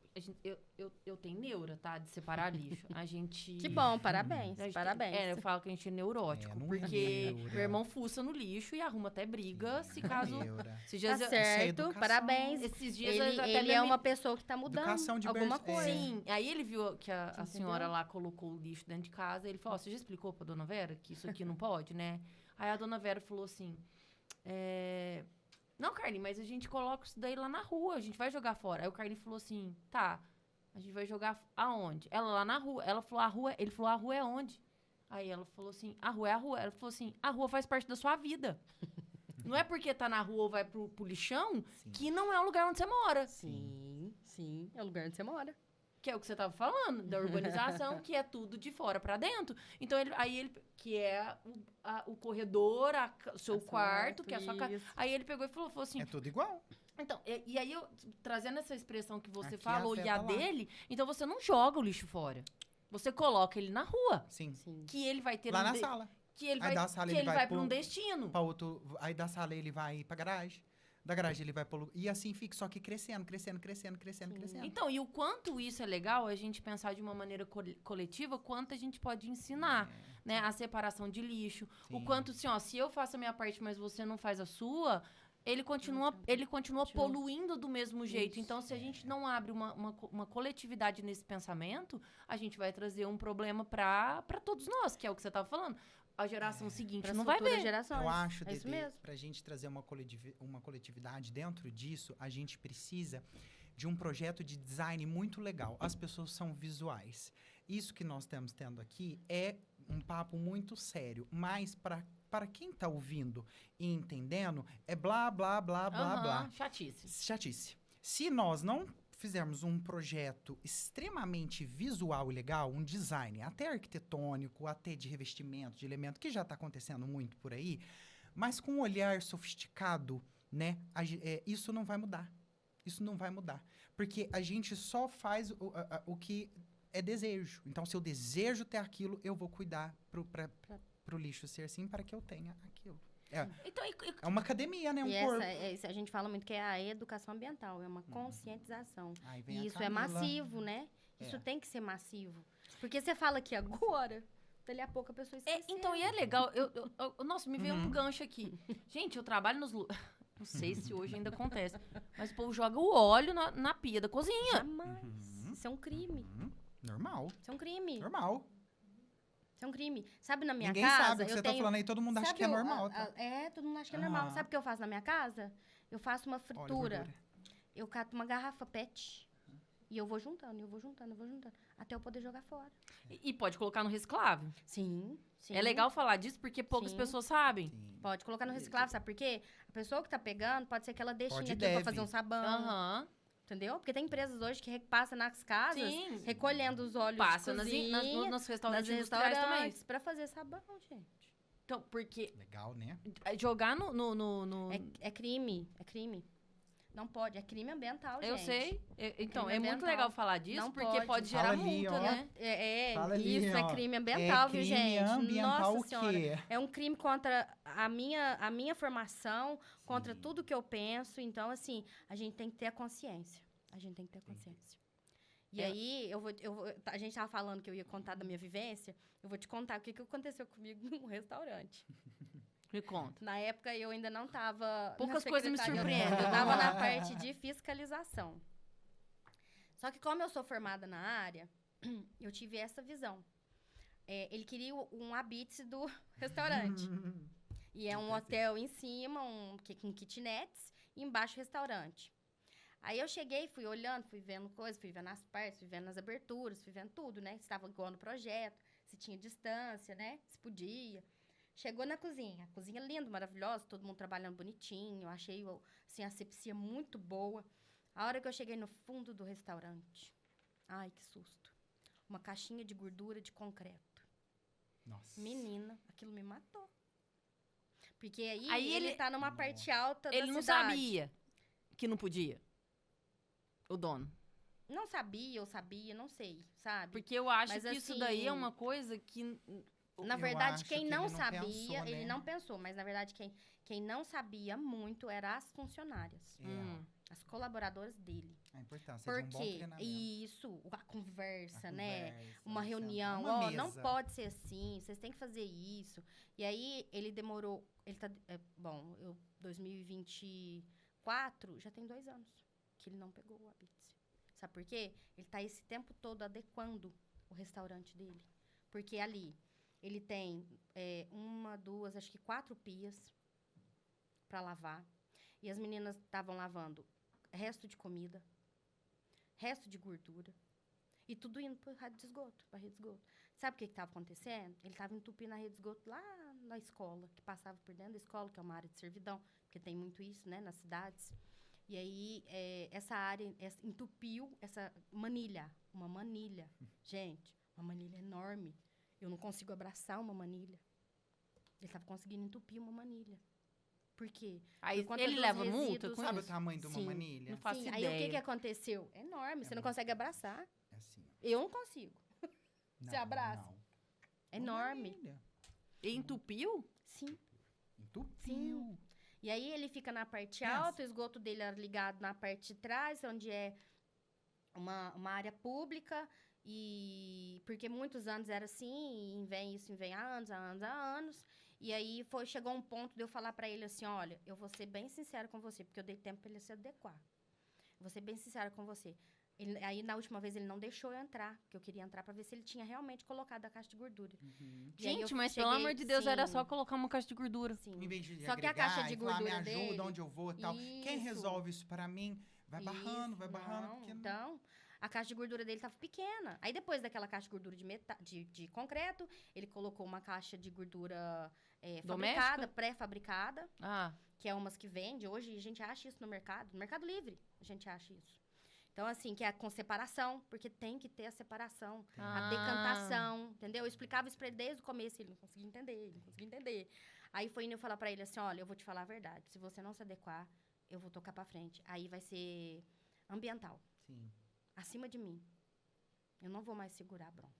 Eu tenho neura, tá? De separar lixo. A gente...
Que bom, parabéns,
a gente
parabéns.
eu falo que a gente é neurótico.
não é
porque
neura.
meu irmão fuça no lixo e arruma até briga, se caso...
Neura.
Esses
Tá
dias eu-
certo,
educação.
parabéns.
Esses dias
Ele,
eu até
ele
me-
é uma pessoa que tá mudando
Educação de
alguma
berço,
coisa.
Sim, aí ele viu que a
Você
senhora
entendeu?
lá colocou o lixo dentro de casa. Ele falou, você já explicou pra dona Vera que isso aqui não pode, né? Aí a dona Vera falou assim, não, Carlinhos, mas a gente coloca isso daí lá na rua, a gente vai jogar fora. Aí o Carlinhos falou assim, tá, a gente vai jogar aonde? Ela lá na rua. Ela falou, a rua, ele falou, a rua é onde? Aí ela falou assim, a rua é a rua. Ela falou assim, a rua faz parte da sua vida. Não é porque tá na rua ou vai pro lixão
Sim.
que não é o lugar onde você mora.
Sim, é o lugar onde você mora.
Que é o que você tava falando, da urbanização, que é tudo de fora pra dentro. Então, que é o corredor, o seu quarto, que é a sua casa.
Isso.
Aí ele pegou e falou assim...
É tudo igual.
Então, e aí eu, trazendo essa expressão que você
Aqui
falou e
afeta
a
lá.
dele, então você não joga o lixo fora. Você coloca ele na rua,
Sim.
Sim.
que ele vai ter
Lá
um
na
de-
sala.
que ele
Aí
vai,
da sala
que
ele
ele
vai
vai para
pro-
um destino.
Pra outro, aí da sala ele vai pra garagem. Da garagem ele vai pro... E assim fica, só que crescendo.
Então, e o quanto isso é legal, a gente pensar de uma maneira coletiva, quanto a gente pode ensinar, né? A separação de lixo. O
Sim.
quanto, assim, ó, se eu faço a minha parte, mas você não faz a sua, ele continua poluindo do mesmo jeito.
Isso.
Então, se a gente não abre uma coletividade nesse pensamento, a gente vai trazer um problema para todos nós, que é o que você estava falando. A geração seguinte
Para
não vai
futuras
ver.
gerações.
Eu acho,
É isso
Dedê,
mesmo.
pra gente trazer uma coletividade dentro disso, a gente precisa de um projeto de design muito legal. As pessoas são visuais. Isso que nós estamos tendo aqui é um papo muito sério, mas para quem está ouvindo e entendendo, é blá, blá, blá, blá,
Aham,
blá.
chatice.
Chatice. Se nós não fizermos um projeto extremamente visual e legal, um design até arquitetônico, até de revestimento, de elemento, que já está acontecendo muito por aí, mas com um olhar sofisticado, né, isso não vai mudar. Isso não vai mudar. Porque a gente só faz o que é desejo. Então, se eu desejo ter aquilo, eu vou cuidar pro lixo ser assim para que eu tenha aquilo.
Então,
É uma academia, né? Um
E
corpo.
a gente fala muito que é a educação ambiental, é uma conscientização.
Aí vem
E
a
isso é
Camila.
massivo, né? Isso
É.
tem que ser massivo. Porque você fala aqui agora, dali a pouco a pessoa esquece.
então, e é legal. Nossa, me veio um gancho aqui. Gente, eu trabalho nos... Não sei se hoje ainda acontece. Mas o povo joga o óleo na pia da cozinha.
Jamais. Isso é um crime.
Normal.
Isso é um crime.
Normal.
Isso é um crime. Sabe, na minha
Ninguém
casa,
sabe o que
eu
você
tenho...
tá falando aí, todo mundo acha
Sabe
que é normal, tá?
todo mundo acha que é normal.
Aham.
Sabe o que eu faço na minha casa? Eu faço uma
Óleo,
fritura.
gordura.
Eu cato uma garrafa PET e eu vou juntando, até eu poder jogar fora.
E pode colocar no reciclável.
Sim.
É legal falar disso porque poucas
Sim.
pessoas sabem.
Sim.
Pode colocar no reciclável, sabe por quê? A pessoa que tá pegando, pode ser que ela deixe
Pode e
aqui pra
deve.
fazer um sabão,
Aham.
entendeu? Porque tem empresas hoje que passa nas casas,
Sim.
recolhendo os óleos
Passa
de
nos
cozinha,
nos restaurantes
nas
industriais também.
restaurantes, pra fazer sabão, gente.
Então, porque
Legal, né?
jogar no...
É crime. Não pode, é crime ambiental,
Eu
gente.
sei. Então,
Crime
é muito
ambiental.
legal falar disso,
Não
porque pode
Fala
gerar
ali,
multa,
ó.
né?
Fala ali,
Isso é
ó.
crime ambiental, viu,
crime
gente?
ambiental
Nossa
o
Senhora.
quê?
É um crime contra a minha formação, contra tudo que eu penso. Então, assim, a gente tem que ter a consciência. E aí, a gente tava falando que eu ia contar da minha vivência. Eu vou te contar o que aconteceu comigo num restaurante.
Me conta.
Na época, eu ainda não estava...
Poucas coisas me
surpreendem.
surpreendem.
Eu estava na parte de fiscalização. Só que como eu sou formada na área, eu tive essa visão. Ele queria um habite do restaurante. E é um hotel em cima, com kitnets, e embaixo restaurante. Aí eu cheguei, fui olhando, fui vendo coisas, fui vendo as partes, fui vendo as aberturas, fui vendo tudo, né? Se estava igual no projeto, se tinha distância, né? Se podia. Chegou na cozinha. A cozinha linda, maravilhosa, todo mundo trabalhando bonitinho. Eu achei assim, a asepsia muito boa. A hora que eu cheguei no fundo do restaurante, ai, que susto. uma caixinha de gordura de concreto.
Nossa.
Menina, aquilo me matou. Porque aí,
Aí
ele
ele-
tá numa parte alta da
Ele não
cidade.
sabia que não podia. O dono.
Não sabia, ou sabia, não sei, sabe?
Porque eu acho
Mas,
que isso
assim,
daí é uma coisa que...
Na
Eu
verdade,
acho
quem
que
não
ele não
sabia,
pensou,
ele
né?
não pensou, mas na verdade quem não sabia muito eram as funcionárias,
Hum.
as colaboradoras dele.
A importância de um bom
Porque
treinamento.
isso, a conversa,
A
né?
conversa,
Uma
isso é
reunião,
uma
ó, não
mesa.
pode ser assim, vocês têm que fazer isso. E aí ele demorou, bom, 2024 já tem 2 anos que ele não pegou o Habite. Sabe por quê? Ele tá esse tempo todo adequando o restaurante dele. Porque ali ele tem 1, 2, acho que 4 pias para lavar. E as meninas estavam lavando resto de comida, resto de gordura. E tudo indo para a rede de esgoto, Sabe o que estava acontecendo? Ele estava entupindo a rede de esgoto lá na escola, que passava por dentro da escola, que é uma área de servidão, porque tem muito isso, né, nas cidades. E aí, essa área entupiu essa manilha, uma manilha. Gente, uma manilha enorme. Eu não consigo abraçar uma manilha. Ele estava conseguindo entupir uma manilha. Por quê?
Aí
Por conta
ele
dos
leva multa
resíduos.
com
Sabe o
isso?
tamanho de uma
Sim.
manilha?
Não faço
Sim,
ideia.
aí o que aconteceu? É enorme, você não
muito.
consegue abraçar.
É assim, ó.
Eu não consigo.
Não,
Você abraça?
não.
É
Uma
enorme.
manilha.
E entupiu?
Sim.
Entupiu.
E aí ele fica na parte
Pensa.
alta, o esgoto dele é ligado na parte de trás, onde é uma área pública. E porque muitos anos era assim, e vem há anos. E aí chegou um ponto de eu falar pra ele assim, olha, eu vou ser bem sincera com você, porque eu dei tempo pra ele se adequar. Vou ser bem sincera com você. Aí, na última vez, ele não deixou eu entrar, porque eu queria entrar pra ver se ele tinha realmente colocado a caixa de gordura.
Uhum.
E aí
Gente,
eu
mas pelo
cheguei-
amor de Deus, era
sim.
só colocar uma caixa de gordura.
Sim.
Em vez de
Só que a
agregar
caixa de
e falar,
gordura
me ajuda,
dele-
onde eu vou e tal. Quem
Isso.
resolve isso pra mim? Vai barrando,
Isso,
vai barrando.
não.
Porque não-
Então, a caixa de gordura dele tava pequena. Aí, depois daquela caixa de gordura de concreto, ele colocou uma caixa de gordura
Doméstica?
fabricada, pré-fabricada,
Ah,
que é umas que vende. Hoje, a gente acha isso no Mercado Livre, a gente acha isso. Então, assim, que é com separação, porque tem que ter a separação, a decantação, entendeu? Eu explicava isso pra ele desde o começo, ele não conseguia entender. Aí foi indo eu falar pra ele assim, olha, eu vou te falar a verdade, se você não se adequar, eu vou tocar pra frente. Aí vai ser ambiental,
Sim.
acima de mim. Eu não vou mais segurar a bronca.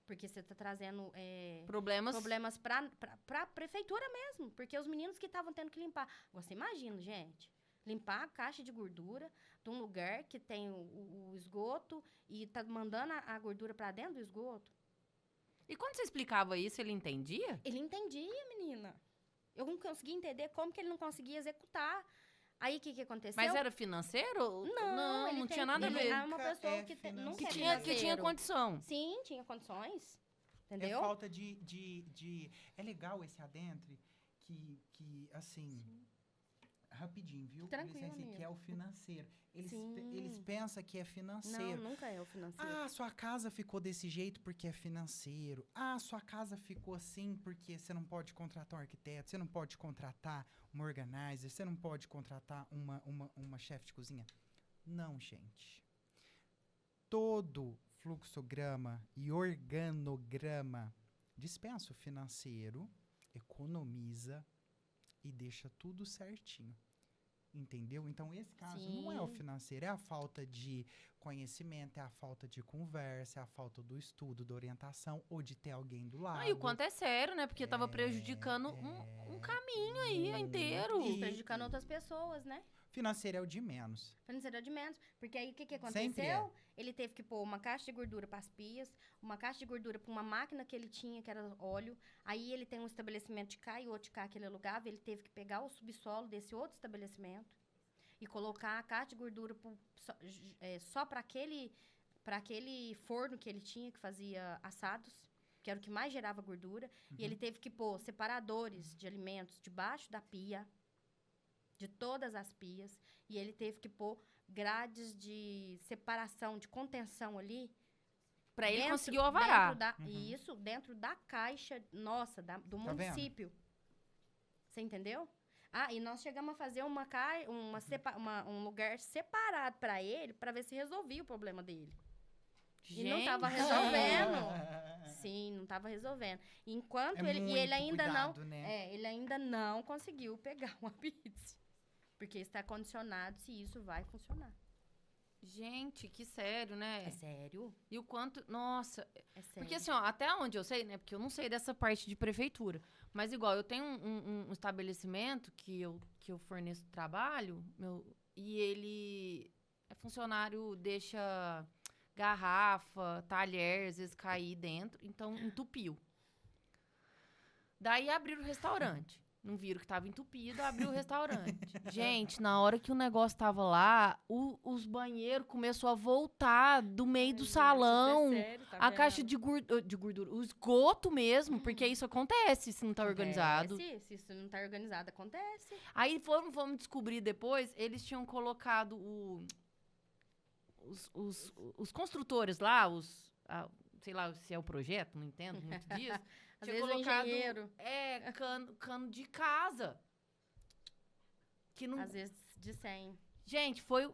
Porque você tá trazendo problemas pra prefeitura mesmo. Porque os meninos que estavam tendo que limpar. Você imagina, gente, limpar a caixa de gordura de um lugar que tem o esgoto e tá mandando a gordura pra dentro do esgoto.
E quando você explicava isso, ele entendia?
Ele entendia, menina. Eu não conseguia entender como que ele não conseguia executar. Aí, o que aconteceu?
Mas era financeiro?
Não, ele
não
tem-
tinha nada a
ele
ver.
é uma pessoa
É
que
financeiro.
nunca
Que
é
tinha
financeiro.
condição.
Sim, tinha condições.
É
Entendeu?
falta de... É legal esse adentre que assim... Rapidinho, viu?
Tranquilo,
Licença,
amigo.
que é o financeiro. Eles
Sim.
pensam que é financeiro.
Não, nunca é o financeiro.
Ah, sua casa ficou desse jeito porque é financeiro. Ah, sua casa ficou assim porque você não pode contratar um arquiteto, você não pode contratar uma organizer, você não pode contratar uma chefe de cozinha. Não, gente. Todo fluxograma e organograma dispensa o financeiro, economiza e deixa tudo certinho. Entendeu? Então, esse caso não é o
Sim.
financeiro, é a falta de conhecimento, é a falta de conversa, é a falta do estudo, da orientação, ou de ter alguém do lado.
Ah, e o quanto é sério, né? Porque tava prejudicando um caminho aí inteiro.
E prejudicando outras pessoas, né?
Financeiro é o de menos.
Financeiro de menos. Porque aí, o que
Sempre
aconteceu? Ele teve que pôr uma caixa de gordura para as pias, uma caixa de gordura para uma máquina que ele tinha, que era óleo. Aí, ele tem um estabelecimento de cá e outro de cá que ele alugava. Ele teve que pegar o subsolo desse outro estabelecimento e colocar a caixa de gordura só para aquele forno que ele tinha, que fazia assados, que era o que mais gerava gordura. E ele teve que pôr separadores de alimentos debaixo da pia, de todas as pias, e ele teve que pôr grades de separação, de contenção ali.
Pra ele conseguir o alvará.
Isso, dentro da caixa, nossa, do
Tá vendo?
município. Você entendeu? Ah, e nós chegamos a fazer um lugar separado para ele, para ver se resolvia o problema dele. E não tava
Gente.
resolvendo. Sim, não tava resolvendo. Enquanto
É
ele
muito
ainda
cuidado, né?
ele ainda não conseguiu pegar uma pizza. Porque está condicionado se isso vai funcionar.
Gente, que sério, né?
É sério?
E o quanto. Nossa.
É sério.
Porque assim, ó, até onde eu sei, né? Porque eu não sei dessa parte de prefeitura. Mas igual, eu tenho um estabelecimento que eu forneço trabalho, e ele é funcionário, deixa garrafa, talher, às vezes cair dentro, então entupiu. Daí abriram o restaurante. Não viram que tava entupido, abriu o restaurante. Gente, na hora que o negócio tava lá, os banheiros começou a voltar do meio do salão.
Tá
A caixa de gordura, o esgoto mesmo, porque isso acontece se não tá organizado.
Se isso não tá organizado, acontece.
Aí fomos descobrir depois, eles tinham colocado os construtores lá, sei lá se é o projeto, não entendo muito disso.
Às
Tinha
vezes o
colocado
engenheiro,
cano de casa. Que não...
às vezes de 100.
Gente, foi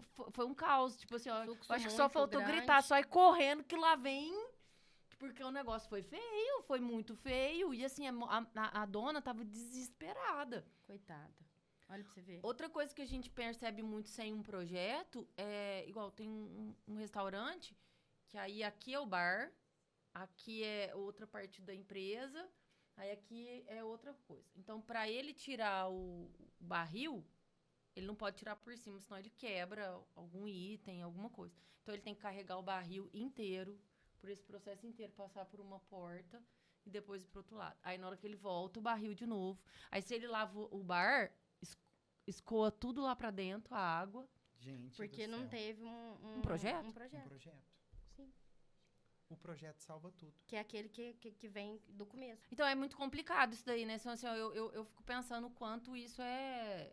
um caos. Tipo assim, ó, eu
Fluxo
acho que só
muito
faltou
grande.
gritar, só ir correndo que lá vem. Porque o negócio foi feio, foi muito feio. E assim, a dona tava desesperada.
Coitada. Olha pra você ver.
Outra coisa que a gente percebe muito sem um projeto é... Igual, tem um restaurante, que aí aqui é o bar, aqui é outra parte da empresa, aí aqui é outra coisa. Então, para ele tirar o barril, ele não pode tirar por cima, senão ele quebra algum item, alguma coisa. Então, ele tem que carregar o barril inteiro, por esse processo inteiro, passar por uma porta e depois ir pro outro lado. Aí, na hora que ele volta, o barril de novo. Aí, se ele lava o bar, escoa tudo lá pra dentro, a água.
Gente
Porque
do
não
céu.
teve
Um projeto?
Um projeto.
Sim.
O projeto salva tudo.
Que é aquele que vem do começo.
Então, é muito complicado isso daí, né? Então, assim, ó, eu fico pensando o quanto isso é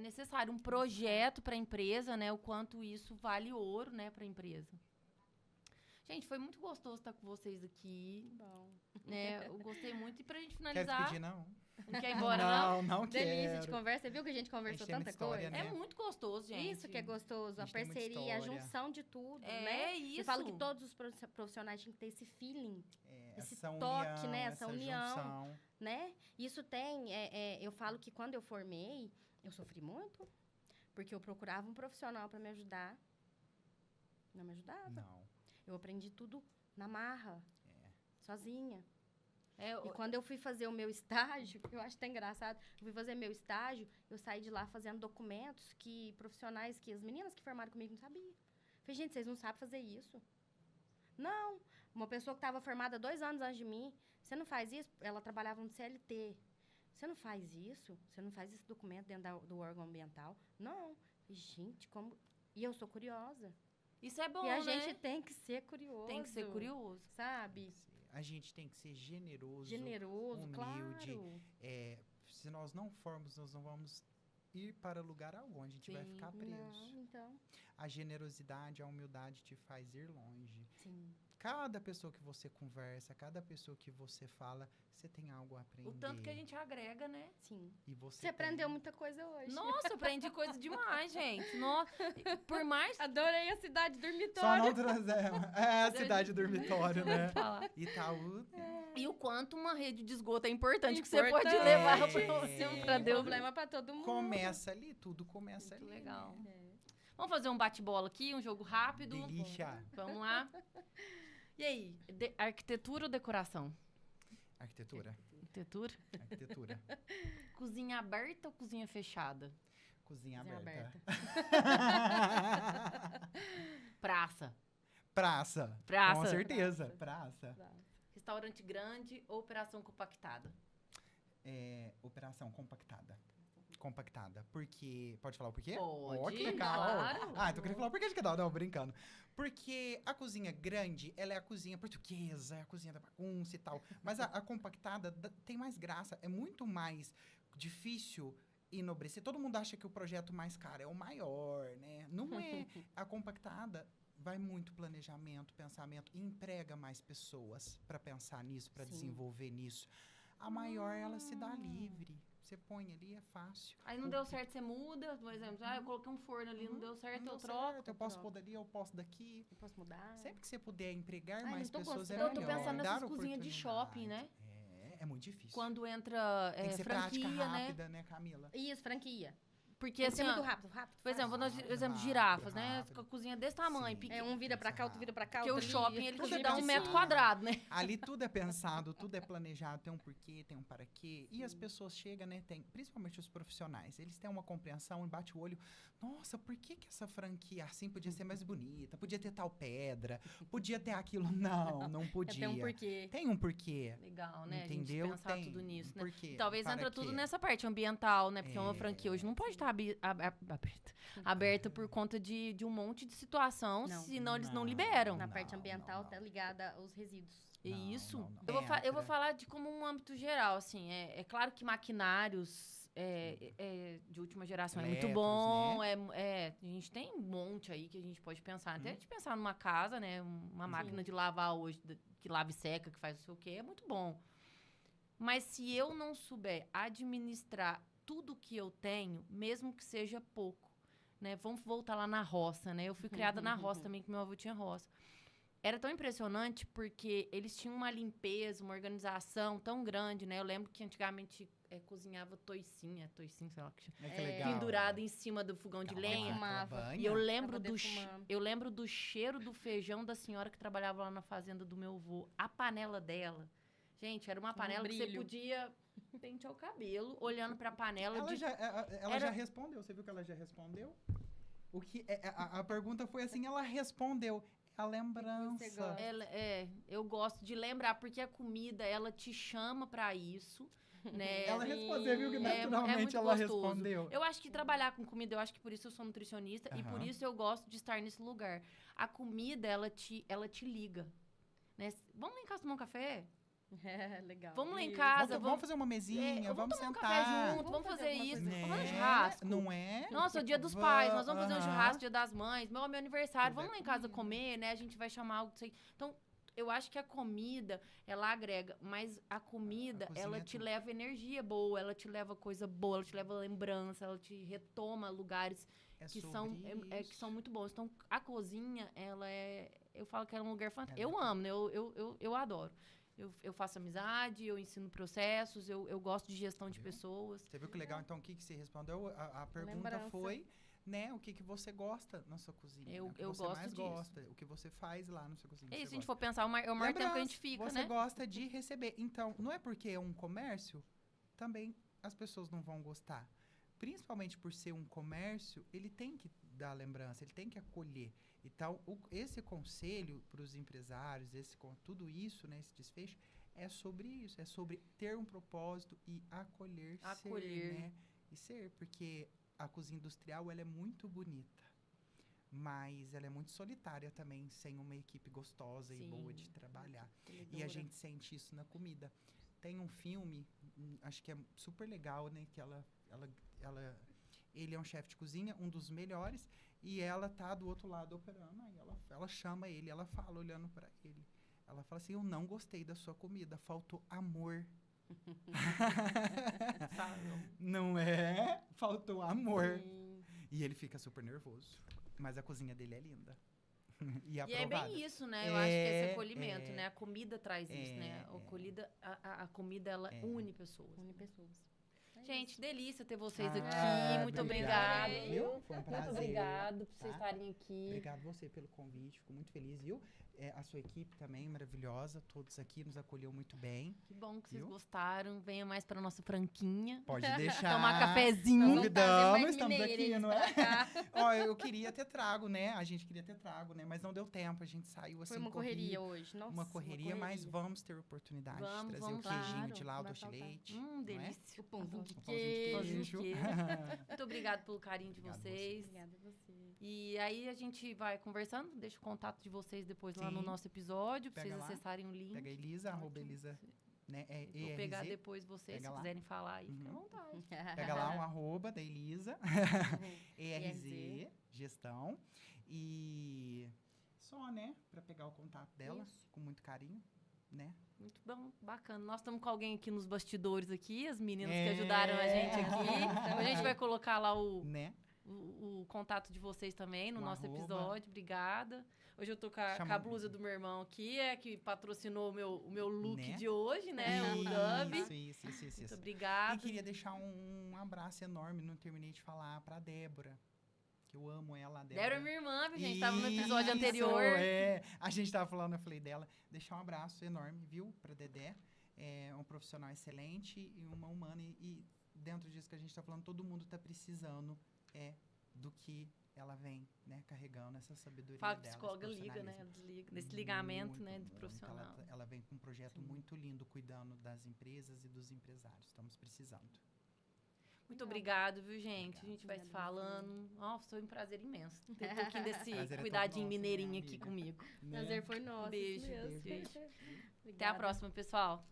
necessário. Um projeto para a empresa, né? O quanto isso vale ouro, né, para a empresa. Gente, foi muito gostoso estar com vocês aqui,
Bom.
né? Eu gostei muito. E pra gente
Quer
finalizar...
despedir, não?
Não quer ir embora, não?
Não
Delícia
quero.
de conversa. Você viu que a gente conversou
tem muita
tanta
história,
coisa?
né?
É muito gostoso, gente.
Isso que é gostoso.
A
A
gente tem muita
parceria, a
história.
junção de tudo,
É
né?
isso.
Eu falo que todos os profissionais tinham que ter esse feeling, esse
Essa
toque,
união,
né? Essa união.
junção.
Né? Isso tem... eu falo que quando eu formei, eu sofri muito. Porque eu procurava um profissional para me ajudar. Não me ajudava.
Não.
Eu aprendi tudo na marra. Sozinha.
É,
E quando eu fui fazer o meu estágio, eu acho até engraçado, eu fui fazer meu estágio, eu saí de lá fazendo documentos que profissionais, que as meninas que formaram comigo não sabiam. Falei, gente, vocês não sabem fazer isso? Não. Uma pessoa que estava formada 2 anos antes de mim, você não faz isso? Ela trabalhava no CLT. Você não faz isso? Você não faz esse documento dentro do órgão ambiental? Não. Falei, gente, como... E eu sou curiosa.
isso é bom,
E a
né?
gente tem que ser curioso.
Tem que ser curioso.
Sabe?
A gente tem que ser generoso.
Generoso,
humilde.
claro.
Se nós não formos, nós não vamos ir para lugar algum. A gente vai
Sim.
ficar preso.
Não, então,
A generosidade, a humildade te faz ir longe.
sim.
Cada pessoa que você conversa, cada pessoa que você fala, você tem algo a aprender.
O tanto que a gente agrega, né?
Sim.
E você
Você aprendeu
tem-
muita coisa hoje.
Nossa, eu aprendi coisa demais, gente. Nossa, por mais...
Adorei a cidade
Só
dormitório.
não trouxemos. É a cidade dormitório, né?
falar.
Itaú.
E o quanto uma rede de esgoto é importante, que você pode
Importante.
levar
É.
pra
Tem
Deus.
problema pra todo mundo.
Começa ali, tudo começa
Muito
ali.
legal.
É.
Vamos fazer um bate-bola aqui, um jogo rápido.
Delícia.
Vamos lá. E aí, arquitetura ou decoração?
Arquitetura.
Arquitetura?
Arquitetura.
Cozinha aberta ou cozinha fechada?
Cozinha
Cozinha
aberta.
Praça.
Praça.
Praça.
Com certeza. Praça.
Restaurante grande ou operação compactada?
Operação compactada. Compactada. Porque. Pode falar o porquê?
Pode,
Ó, que legal.
claro.
Então eu queria falar o porquê de cada um. Não, brincando. Porque a cozinha grande, ela é a cozinha portuguesa, é a cozinha da bagunça e tal. Mas a compactada tem mais graça. É muito mais difícil enobrecer. Todo mundo acha que o projeto mais caro é o maior, né? Não é. A compactada vai muito planejamento, pensamento, e emprega mais pessoas para pensar nisso, para
Sim.
desenvolver nisso. A maior, ela se dá livre. Você põe ali, é fácil.
Aí não deu certo, você muda, por exemplo. Eu coloquei um forno ali, não deu certo,
Não
eu
deu
troco.
certo, eu posso pôr dali, eu posso daqui.
Eu posso mudar?
Sempre que você puder empregar
Ai,
mais
não tô
pessoas, é
gostando.
melhor.
Eu tô pensando
Dar
nessas cozinhas de shopping, né?
É muito difícil.
Quando entra
Tem que ser prática
franquia, né?
rápida, né, Camila?
Isso, franquia.
Porque
Tem que
assim,
ser muito
ó,
rápido.
por exemplo, vou dar
Rápido,
exemplo de
rápido,
girafas, né?
rápido.
Fica a cozinha desse tamanho,
Sim.
pequena.
Um vira pra cá, outro vira pra cá.
Porque o
outro ali.
shopping, ele
Tudo
te
é
dá um metro
pensado.
quadrado, né?
Ali tudo é pensado, tudo é planejado, tem um porquê, tem um para quê. E as pessoas chegam, né? Principalmente os profissionais, eles têm uma compreensão e bate o olho. Nossa, por que essa franquia assim podia ser mais bonita? Podia ter tal pedra, podia ter aquilo. Não podia.
Tem um porquê.
Tem um porquê.
Legal, né?
Entendeu?
A gente pensar
Tem
tudo nisso,
um
né?
porquê.
E talvez
Para
entra
quê?
tudo nessa parte ambiental, né? Porque uma franquia hoje não pode estar aberta por conta de um monte de situação,
Não.
senão eles não liberam.
Na parte
Não,
ambiental
não.
tá ligada aos resíduos.
É
Não,
isso.
não, não.
Eu vou
Entra.
falar de como um âmbito geral, assim. É claro que maquinários de última geração é muito
Eletros,
bom. A gente tem um monte aí que a gente pode pensar. Até de pensar numa casa, né? Uma máquina de lavar hoje, que lava e seca, que faz não sei o quê, é muito bom. Mas se eu não souber administrar tudo que eu tenho, mesmo que seja pouco, né? Vamos voltar lá na roça, né? Eu fui criada na roça também, que meu avô tinha roça. Era tão impressionante porque eles tinham uma limpeza, uma organização tão grande, né? Eu lembro que antigamente cozinhava toicinha, sei lá o que chama,
Que legal.
pendurado em cima do fogão de
Aquela
lenha.
Fumava.
E eu lembro,
Pra poder fumar.
eu lembro do cheiro do feijão da senhora que trabalhava lá na fazenda do meu avô. A panela dela. Gente, era uma panela que você
brilho.
podia pentear o cabelo, olhando pra panela.
Ela já respondeu. Você viu que ela já respondeu? A pergunta foi assim, ela respondeu. A lembrança.
Você gosta?
Eu gosto de lembrar, porque a comida, ela te chama pra isso, né?
Ela respondeu, viu que
É
naturalmente
muito
ela
gostoso.
respondeu.
Eu acho que trabalhar com comida, eu acho que por isso eu sou nutricionista e por
Aham.
isso eu gosto de estar nesse lugar. A comida, ela te liga, né? Vamos lá em casa tomar um café?
É, legal.
Vamos lá em
Isso.
casa,
Vamos fazer uma mesinha, vamos
tomar um
sentar.
café junto, vamos
Vamos
fazer
fazer alguma
isso,
coisa
vamos fazer um
Né?
churrasco.
Não é?
Nossa, o dia dos pais, nós vamos fazer um
Aham.
churrasco, dia das mães, meu aniversário,
Tudo é
vamos lá em casa
comida.
comer, né? A gente vai chamar algo disso aí. Então, eu acho que a comida, ela agrega, mas a comida,
cozinha
ela
é
te
tudo.
leva energia boa, ela te leva coisa boa, ela te leva lembrança, ela te retoma lugares que são muito bons. Então, a cozinha, eu falo que ela é um lugar fantástico. Eu amo, né? Eu adoro. Eu faço amizade, eu ensino processos, eu gosto de gestão de pessoas.
Você viu que legal? Então, o que você respondeu? A pergunta
Lembrança.
foi, né, o que você gosta na sua cozinha.
Eu
o que você
gosto
mais
disso.
gosta, o que você faz lá na sua cozinha.
É
que
isso, se
você
a gente
gosta.
for pensar, é o maior tempo que a gente fica,
Você
né?
gosta de receber. Então, não é porque é um comércio, também as pessoas não vão gostar. Principalmente por ser um comércio, ele tem que dar lembrança, ele tem que acolher. Então, esse conselho para os empresários, tudo isso, né, esse desfecho, é sobre isso. É sobre ter um propósito e acolher. Ser, né? E ser, porque a cozinha industrial, ela é muito bonita. Mas ela é muito solitária também, sem uma equipe gostosa e boa de trabalhar. E a gente sente isso na comida. Tem um filme, acho que é super legal, né? Que ele é um chefe de cozinha, um dos melhores, e ela tá do outro lado operando, aí ela chama ele, ela fala olhando para ele. Ela fala assim, eu não gostei da sua comida, faltou amor. Não é? Faltou amor.
Sim.
E ele fica super nervoso. Mas a cozinha dele é linda. E
E é
aprovada.
bem isso, né? Eu acho que esse acolhimento, né? A comida traz isso, né? A comida, ela une pessoas.
Une pessoas.
Gente, delícia ter vocês
Ah,
aqui. Muito obrigada.
Viu? Foi um prazer.
Muito obrigado por vocês
Tá?
estarem aqui.
Obrigado você pelo convite, fico muito feliz, viu? A sua equipe também, maravilhosa, todos aqui nos acolheu muito bem.
Que bom que vocês
Viu?
gostaram. Venha mais para nossa franquinha.
Pode deixar.
Tomar cafezinho.
Convidamos, estamos aqui, não é? Ó, eu queria ter trago, né? A gente queria ter trago, né? Mas não deu tempo, a gente saiu assim,
Foi uma correria hoje. Nossa,
uma correria, mas vamos ter oportunidade de trazer
Vamos,
o queijinho
claro.
de lá, o
Vai
doce de
faltar.
leite.
Delícia.
O pãozinho de
O pãozinho de
queijo.
queijo.
Muito obrigada pelo carinho de
Obrigado
vocês.
Obrigada a você.
E aí a gente vai conversando, deixa o contato de vocês depois lá no
Sim.
nosso episódio, pra
Pega
vocês
lá.
acessarem o link.
Pega a Elisa, arroba Elisa, né?
Vou pegar
ERZ.
depois vocês,
Pega
se
lá.
quiserem falar aí, fica à
Uhum.
vontade.
Pega lá um arroba da Elisa, ERZ,
ERZ.
gestão. E só, né? Pra pegar o contato dela,
Isso.
com muito carinho. né?
Muito bom, bacana. Nós estamos com alguém aqui nos bastidores aqui, as meninas que ajudaram a gente aqui. A gente vai colocar lá o contato de vocês também no nosso episódio. Obrigada. Hoje eu tô com a blusa do meu irmão aqui, que patrocinou o meu look de hoje, né? O Dub.
Isso.
Muito obrigada.
E queria deixar um abraço enorme, não terminei de falar, pra Débora. Que eu amo ela, a Débora.
Débora é minha irmã, a gente tava no episódio anterior.
A gente tava falando, eu falei dela. Deixar um abraço enorme, viu? Pra Dedé. É um profissional excelente e uma humana. E dentro disso que a gente tá falando, todo mundo tá precisando do que ela vem, né, carregando essa sabedoria
Fala que
dela.
Psicóloga liga, né? Desse ligamento, né, do profissional.
Ela vem com um projeto muito lindo, cuidando das empresas e dos empresários. Estamos precisando.
Muito obrigado, viu, gente? A gente vai se falando. Nossa, foi um prazer imenso ter um pouquinho desse cuidadinho mineirinho aqui comigo.
Prazer foi nosso.
Beijo. Até a próxima, pessoal.